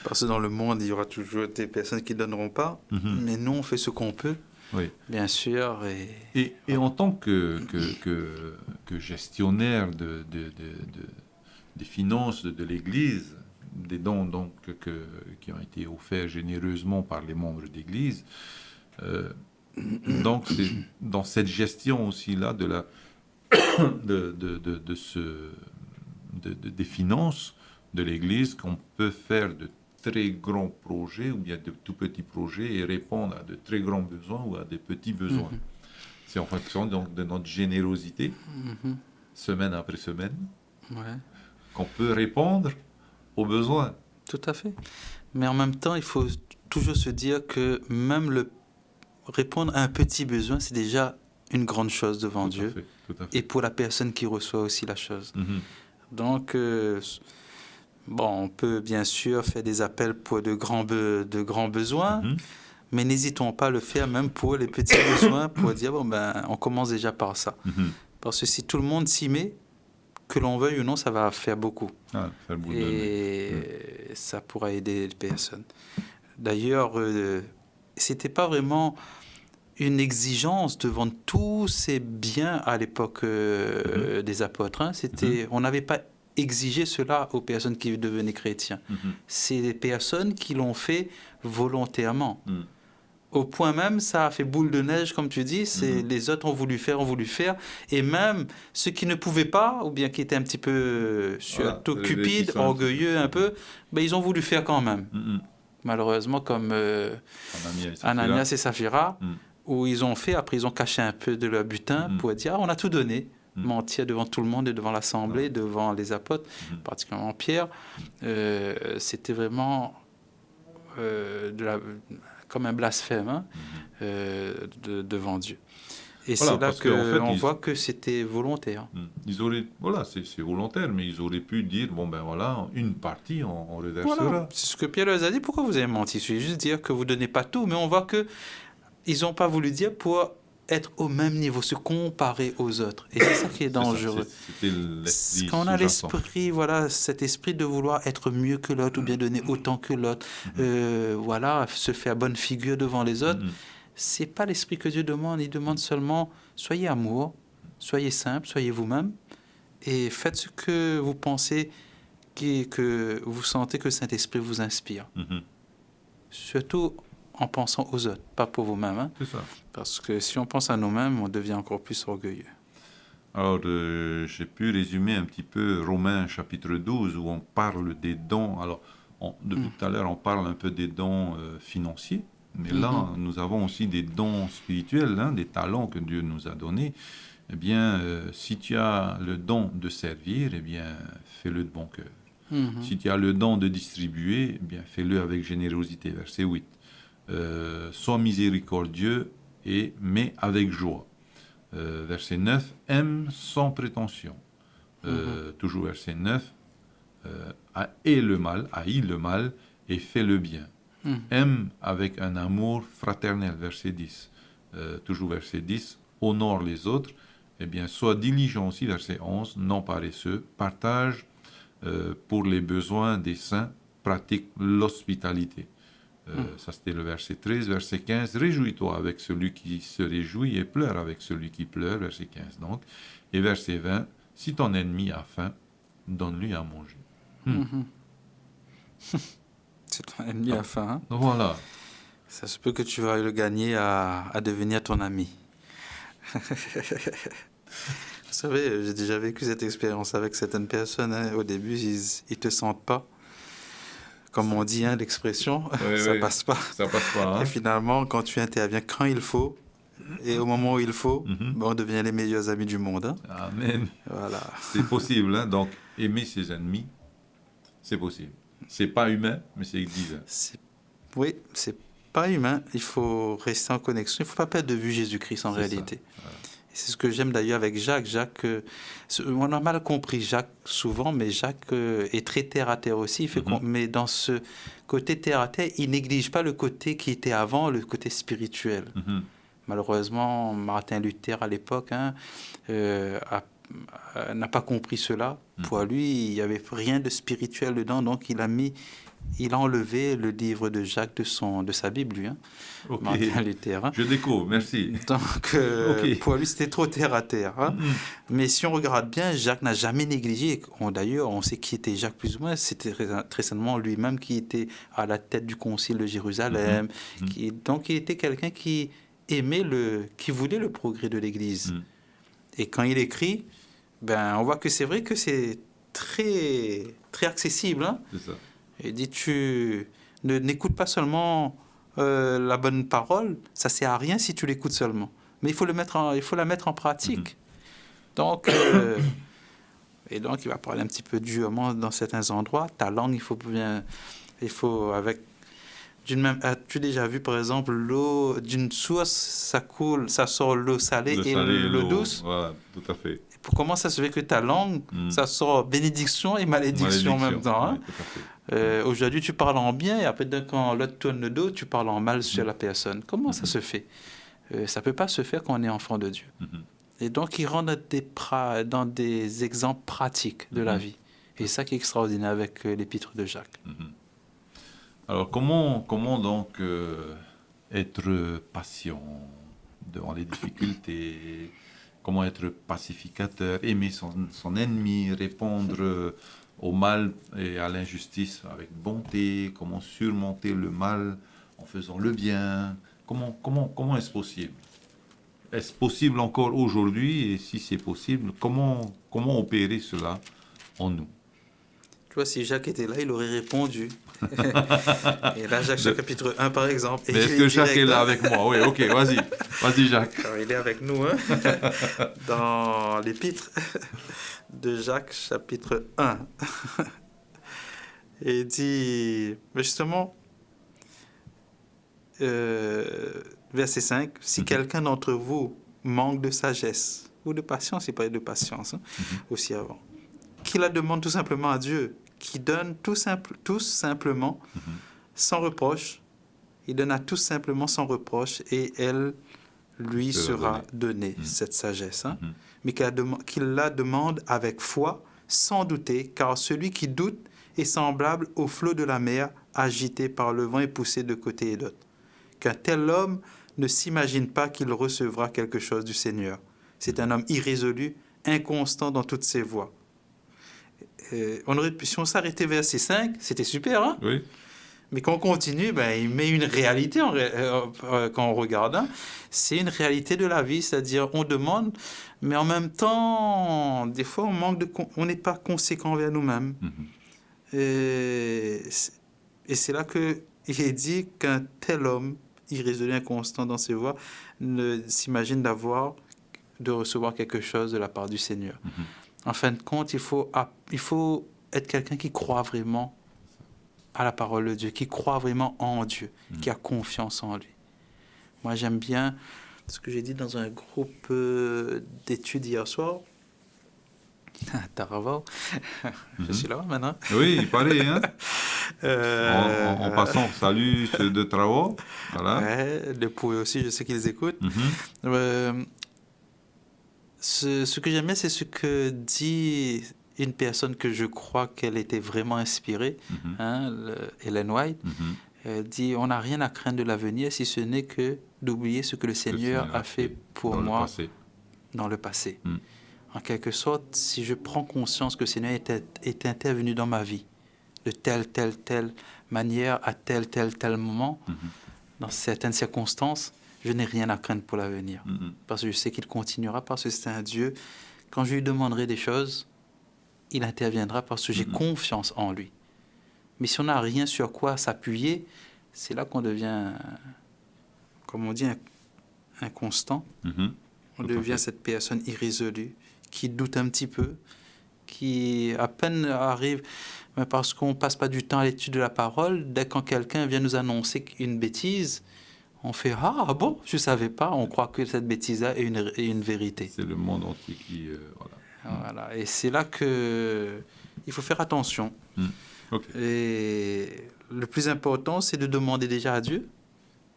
Parce que dans le monde, il y aura toujours des personnes qui ne donneront pas. Mais nous, on fait ce qu'on peut, oui. Bien sûr. Et en tant que gestionnaire des finances de l'Église, des dons donc, qui ont été offerts généreusement par les membres d'Église, donc c'est dans cette gestion aussi-là des finances de l'Église qu'on peut faire de très grands projets ou bien de tout petits projets et répondre à de très grands besoins ou à des petits besoins. C'est en fonction donc de notre générosité, semaine après semaine, qu'on peut répondre aux besoins. Tout à fait. Mais en même temps, il faut toujours se dire que même répondre à un petit besoin, c'est déjà une grande chose devant Dieu. Tout à fait. Et pour la personne qui reçoit aussi la chose. Donc, on peut bien sûr faire des appels pour de grands besoins, mais n'hésitons pas à le faire même pour les petits besoins, pour dire, on commence déjà par ça. Parce que si tout le monde s'y met, que l'on veuille ou non, ça va faire beaucoup. Et ça pourra aider les personnes. D'ailleurs, c'était pas vraiment une exigence de vendre tous ces biens à l'époque des apôtres. Hein. On n'avait pas exigé cela aux personnes qui devenaient chrétiens. C'est les personnes qui l'ont fait volontairement. Au point même, ça a fait boule de neige, comme tu dis. Les autres ont voulu faire. Et même ceux qui ne pouvaient pas, ou bien qui étaient un petit peu cupides, orgueilleux un peu, ils ont voulu faire quand même. Malheureusement, comme Ananias et Saphira, où ils ont fait, après ils ont caché un peu de leur butin pour dire on a tout donné, mentir devant tout le monde et devant l'assemblée, devant les apôtres, particulièrement Pierre. C'était vraiment comme un blasphème hein, devant Dieu. Et c'est là qu'on voit que c'était volontaire. C'est volontaire, mais ils auraient pu dire, une partie, on reversera. Voilà, c'est ce que Pierre leur a dit. Pourquoi vous avez menti? Je vais juste dire que vous ne donnez pas tout, mais on voit qu'ils n'ont pas voulu dire pour être au même niveau, se comparer aux autres. Et c'est ça qui est dangereux. Quand on a l'esprit, cet esprit de vouloir être mieux que l'autre, ou bien donner autant que l'autre, se faire bonne figure devant les autres, c'est pas l'esprit que Dieu demande. Il demande seulement, soyez amour, soyez simple, soyez vous-même, et faites ce que vous pensez, que vous sentez que le Saint-Esprit vous inspire. Surtout en pensant aux autres, pas pour vous-même. Hein? C'est ça. Parce que si on pense à nous-mêmes, on devient encore plus orgueilleux. Alors, j'ai pu résumer un petit peu Romains chapitre 12, où on parle des dons. Alors, depuis tout à l'heure, on parle un peu des dons financiers, mais là, nous avons aussi des dons spirituels, hein, des talents que Dieu nous a donnés. Eh bien, si tu as le don de servir, eh bien, fais-le de bon cœur. Si tu as le don de distribuer, eh bien, fais-le avec générosité. Verset 8. Sois miséricordieux, mais avec joie. Verset 9, aime sans prétention. Toujours verset 9, haïs le mal et fais le bien. Aime avec un amour fraternel, verset 10. Toujours verset 10, honore les autres. Eh bien, sois diligent aussi, verset 11, non paresseux, partage pour les besoins des saints, pratique l'hospitalité. Ça, c'était le verset 13. Verset 15, réjouis-toi avec celui qui se réjouit et pleure avec celui qui pleure, verset 15 donc. Et verset 20, si ton ennemi a faim, donne-lui à manger. C'est ton ennemi à faim. Hein? Voilà. Ça se peut que tu vas le gagner à devenir ton ami. Vous savez, j'ai déjà vécu cette expérience avec certaines personnes. Hein. Au début, ils te sentent pas. Comme on dit, hein, l'expression, ça passe pas. Ça passe pas. Hein? Et finalement, quand tu interviens quand il faut, et au moment où il faut, on devient les meilleurs amis du monde. Hein? Amen. Voilà. C'est possible. Hein? Donc, aimer ses ennemis, c'est possible. C'est pas humain, mais c'est divin. Oui, c'est pas humain. Il faut rester en connexion. Il ne faut pas perdre de vue Jésus-Christ en réalité. Voilà. C'est ce que j'aime d'ailleurs avec Jacques. Jacques, on a mal compris Jacques souvent, mais Jacques est très terre à terre aussi. Il fait mais dans ce côté terre à terre, il néglige pas le côté qui était avant, le côté spirituel. Malheureusement, Martin Luther à l'époque n'a pas compris cela. Pour lui, il n'y avait rien de spirituel dedans, donc il a enlevé le livre de Jacques de sa Bible, lui, hein, okay. Martin Luther. Hein. Je découvre, merci. Donc, pour lui, c'était trop terre à terre. Hein. Mais si on regarde bien, Jacques n'a jamais négligé. D'ailleurs, on sait qui était Jacques plus ou moins. C'était très certainement lui-même qui était à la tête du concile de Jérusalem. Donc, il était quelqu'un qui aimait qui voulait le progrès de l'Église. Et quand il écrit, on voit que c'est vrai que c'est très, très accessible. Hein. C'est ça. Il dit, n'écoute pas seulement la bonne parole, ça ne sert à rien si tu l'écoutes seulement. Mais il faut la mettre en pratique. Donc, et donc, il va parler un petit peu durement dans certains endroits. Ta langue, as-tu déjà vu, par exemple, l'eau d'une source, ça sort l'eau salée et l'eau douce? Voilà, tout à fait. Comment ça se fait que ta langue, ça sort bénédiction et malédiction en même temps? Hein? Oui, aujourd'hui, tu parles en bien et après, quand l'autre tourne le dos, tu parles en mal sur la personne. Comment ça se fait? Ça ne peut pas se faire quand on est enfant de Dieu. Et donc, il rentre dans des exemples pratiques de la vie. Et c'est ça qui est extraordinaire avec l'épître de Jacques. Alors, comment donc être patient devant les difficultés? Comment être pacificateur, aimer son ennemi, répondre au mal et à l'injustice avec bonté? Comment surmonter le mal en faisant le bien? Comment est-ce possible? Est-ce possible encore aujourd'hui? Et si c'est possible, comment opérer cela en nous? Tu vois, si Jacques était là, il aurait répondu. Et là, Jacques chapitre 1, par exemple. Mais est-ce que Jacques est là avec moi? Oui, ok, vas-y Jacques. Alors, il est avec nous, hein, dans l'épître de Jacques, chapitre 1. Et il dit, justement, verset 5, si quelqu'un d'entre vous manque de sagesse, ou de patience, il parlait de patience aussi avant, qu'il la demande tout simplement à Dieu, qui donne tout simplement sans reproche. Il donne à tout simplement sans reproche et elle lui sera donnée, cette sagesse. Hein? Mais qu'il la demande avec foi, sans douter, car celui qui doute est semblable au flot de la mer, agité par le vent et poussé de côté et d'autre. Qu'un tel homme ne s'imagine pas qu'il recevra quelque chose du Seigneur. C'est un homme irrésolu, inconstant dans toutes ses voies. Si on s'arrêtait verset 5, c'était super, hein? Oui. Mais quand on continue, il met une réalité quand on regarde. Hein? C'est une réalité de la vie, c'est-à-dire on demande, mais en même temps, des fois, on n'est pas conséquent envers nous-mêmes. Et c'est là qu'il est dit qu'un tel homme, irrésolu, inconstant dans ses voies, ne s'imagine de recevoir quelque chose de la part du Seigneur. En fin de compte, il faut être quelqu'un qui croit vraiment à la parole de Dieu, qui croit vraiment en Dieu, qui a confiance en lui. Moi, j'aime bien ce que j'ai dit dans un groupe d'études hier soir. Taravao, je suis là maintenant. Oui, il paraît, hein. En passant, salut ceux de Trao. Voilà. Ouais, les Pouilles aussi, je sais qu'ils écoutent. Mhm. Ce que j'aime bien, c'est ce que dit une personne que je crois qu'elle était vraiment inspirée, hein, Ellen White. Elle dit, on n'a rien à craindre de l'avenir si ce n'est que d'oublier ce que le Seigneur a fait pour dans moi le passé. dans le passé. Mm. En quelque sorte, si je prends conscience que le Seigneur est intervenu dans ma vie de telle manière à tel moment, dans certaines circonstances, je n'ai rien à craindre pour l'avenir. Parce que je sais qu'il continuera, parce que c'est un Dieu. Quand je lui demanderai des choses, il interviendra parce que j'ai confiance en lui. Mais si on n'a rien sur quoi s'appuyer, c'est là qu'on devient, comme on dit, inconstant. On devient cette personne irrésolue, qui doute un petit peu, qui à peine arrive, mais parce qu'on ne passe pas du temps à l'étude de la parole, dès quand quelqu'un vient nous annoncer une bêtise, on fait « Ah bon, je ne savais pas », on croit que cette bêtise-là est une vérité. C'est le monde entier qui... Voilà. Et c'est là qu'il faut faire attention. Okay. Et le plus important, c'est de demander déjà à Dieu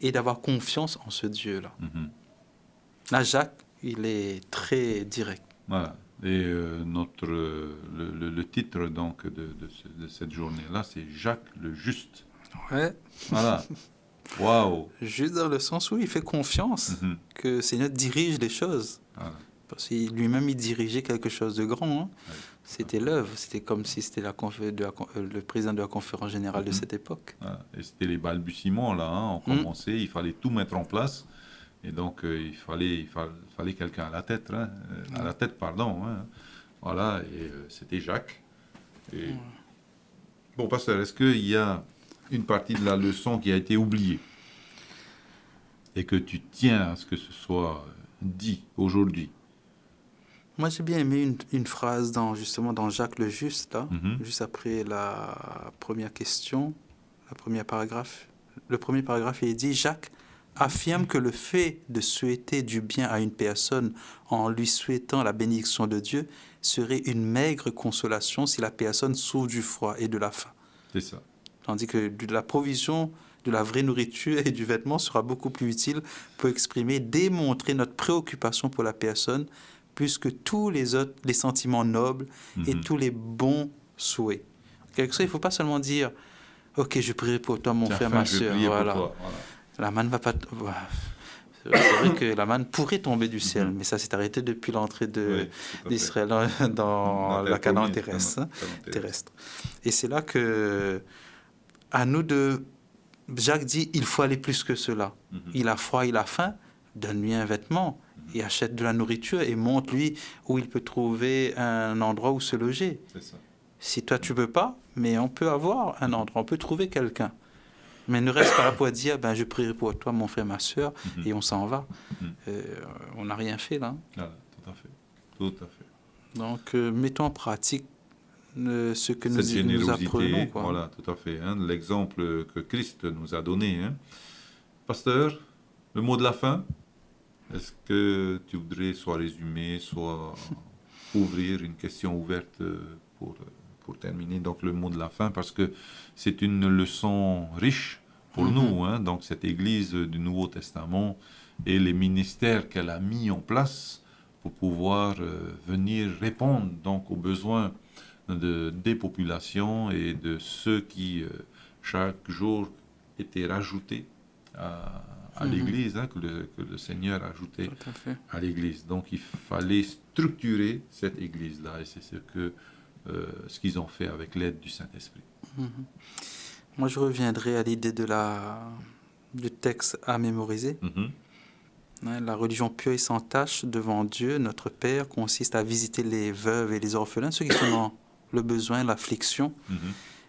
et d'avoir confiance en ce Dieu-là. Là, Jacques, il est très direct. Voilà. Et le titre donc de cette journée-là, c'est Jacques le Juste. Ouais. Voilà. Waouh. Juste dans le sens où il fait confiance que le Seigneur dirige les choses. Voilà. Parce que lui-même, il dirigeait quelque chose de grand. Hein. Ouais. C'était l'œuvre. C'était comme si c'était le président de la conférence générale de cette époque. Voilà. Et c'était les balbutiements, là. Hein. On commençait, il fallait tout mettre en place. Et donc, il fallait quelqu'un à la tête. Hein. Hein. Voilà, et c'était Jacques. Et... Bon, pasteur, est-ce qu'il y a une partie de la leçon qui a été oubliée et que tu tiens à ce que ce soit dit aujourd'hui? Moi, j'ai bien aimé une phrase justement dans Jacques le Juste, là, juste après la première question, le premier paragraphe, il dit « Jacques affirme que le fait de souhaiter du bien à une personne en lui souhaitant la bénédiction de Dieu serait une maigre consolation si la personne souffre du froid et de la faim. » C'est ça. Tandis que de la provision de la vraie nourriture et du vêtement sera beaucoup plus utile pour exprimer, démontrer notre préoccupation pour la personne plus que tous les autres, les sentiments nobles et tous les bons souhaits. Quelque chose, il ne faut pas seulement dire « Ok, je prierai pour toi, mon frère, ma soeur. » Voilà. La manne va pas... C'est vrai que la manne pourrait tomber du ciel, mais ça s'est arrêté depuis l'entrée d'Israël dans la Canaan terrestre. Et c'est là que, à nous de... Jacques dit, il faut aller plus que cela. Il a froid, il a faim, donne-lui un vêtement et achète de la nourriture et montre-lui où il peut trouver un endroit où se loger. C'est ça. Si toi, tu ne peux pas, mais on peut avoir un endroit, on peut trouver quelqu'un. Mais ne reste pas là pour dire, je prierai pour toi, mon frère, ma soeur, et on s'en va. On n'a rien fait là. Voilà, tout à fait. Donc, mettons en pratique ce que nous apprenons. Quoi. Voilà, tout à fait. Hein, l'exemple que Christ nous a donné. Hein. Pasteur, le mot de la fin, est-ce que tu voudrais soit résumer, soit ouvrir une question ouverte pour terminer, donc le mot de la fin, parce que c'est une leçon riche pour nous, hein, donc cette Église du Nouveau Testament et les ministères qu'elle a mis en place pour pouvoir venir répondre donc aux besoins des populations et de ceux qui chaque jour étaient rajoutés à l'Église, hein, que le Seigneur a ajouté à l'Église. Donc il fallait structurer cette Église-là et c'est ce qu'ils ont fait avec l'aide du Saint-Esprit. Moi, je reviendrai à l'idée du texte à mémoriser. La religion pure et sans tache devant Dieu, notre Père, consiste à visiter les veuves et les orphelins, ceux qui sont dans le besoin, l'affliction,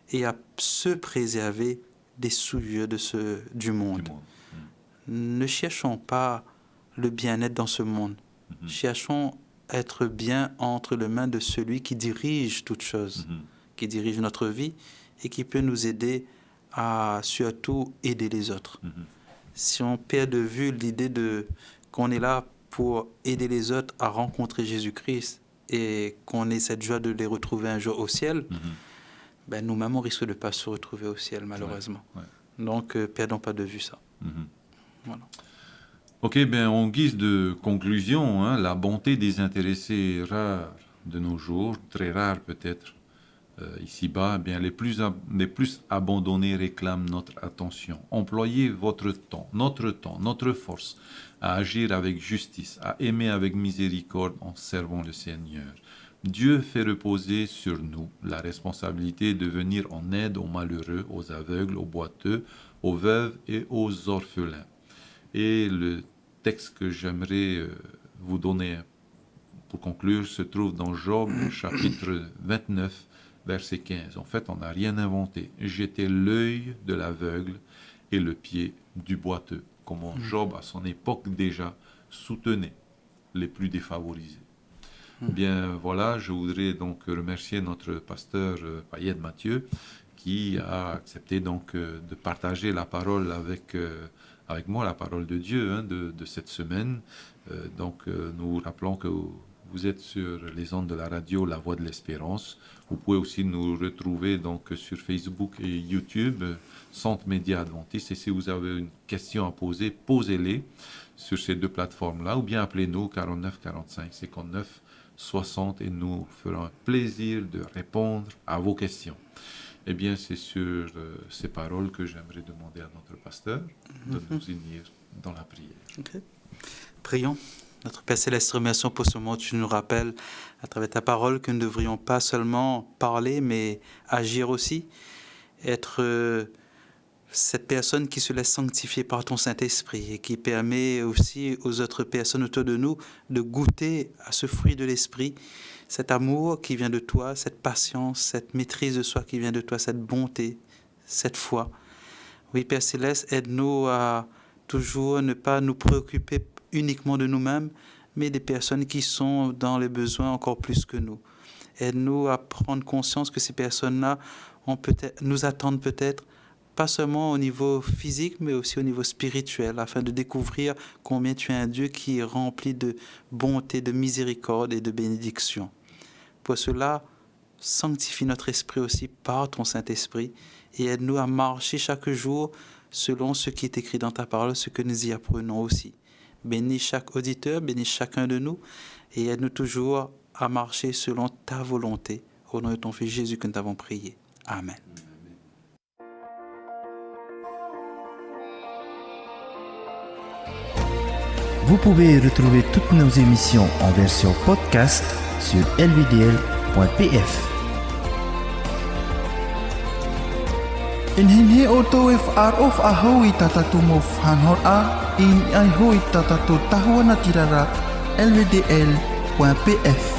et à se préserver des souillures du monde. Ne cherchons pas le bien-être dans ce monde. Cherchons être bien entre les mains de celui qui dirige toutes choses, qui dirige notre vie et qui peut nous aider à surtout aider les autres. Si on perd de vue l'idée qu'on est là pour aider les autres à rencontrer Jésus-Christ et qu'on ait cette joie de les retrouver un jour au ciel, ben nous-mêmes, on risque de ne pas se retrouver au ciel, malheureusement. Donc, perdons pas de vue ça. Voilà. Ok, ben, en guise de conclusion, la bonté désintéressée est rare de nos jours, très rare peut-être. Ici-bas, bien, les plus abandonnés réclament notre attention. Employez votre temps, notre force à agir avec justice, à aimer avec miséricorde en servant le Seigneur. Dieu fait reposer sur nous la responsabilité de venir en aide aux malheureux, aux aveugles, aux boiteux, aux veuves et aux orphelins. Et le texte que j'aimerais vous donner pour conclure se trouve dans Job, chapitre 29, verset 15. En fait, on n'a rien inventé. J'étais l'œil de l'aveugle et le pied du boiteux. Comment Job, à son époque déjà, soutenait les plus défavorisés. Bien, voilà, je voudrais donc remercier notre pasteur Payette Mathieu qui a accepté donc de partager la parole avec moi, la parole de Dieu de cette semaine. Nous rappelons que vous êtes sur les ondes de la radio La Voix de l'Espérance. Vous pouvez aussi nous retrouver donc sur Facebook et YouTube, Centre Média Adventiste. Et si vous avez une question à poser, posez-les sur ces deux plateformes-là ou bien appelez-nous 49 45 59 60 et nous ferons un plaisir de répondre à vos questions. Eh bien, c'est sur ces paroles que j'aimerais demander à notre pasteur de nous unir dans la prière. Okay. Prions. Notre Père Céleste, remercions pour ce moment où tu nous rappelles à travers ta parole que nous ne devrions pas seulement parler, mais agir aussi. Être cette personne qui se laisse sanctifier par ton Saint-Esprit et qui permet aussi aux autres personnes autour de nous de goûter à ce fruit de l'Esprit, cet amour qui vient de toi, cette patience, cette maîtrise de soi qui vient de toi, cette bonté, cette foi. Oui, Père Céleste, aide-nous à toujours ne pas nous préoccuper uniquement de nous-mêmes, mais des personnes qui sont dans les besoins encore plus que nous. Aide-nous à prendre conscience que ces personnes-là nous attendent peut-être, pas seulement au niveau physique, mais aussi au niveau spirituel, afin de découvrir combien tu es un Dieu qui est rempli de bonté, de miséricorde et de bénédiction. Pour cela, sanctifie notre esprit aussi par ton Saint-Esprit et aide-nous à marcher chaque jour selon ce qui est écrit dans ta parole, ce que nous y apprenons aussi. Bénis chaque auditeur, bénis chacun de nous et aide-nous toujours à marcher selon ta volonté. Au nom de ton Fils Jésus que nous t'avons prié. Amen. Vous pouvez retrouver toutes nos émissions en version podcast sur lvdl.pf. Inhinhi oto if ar of aho itatatu mof hanhor a in ai ho itatatu tahua na tirara lvdl.pf.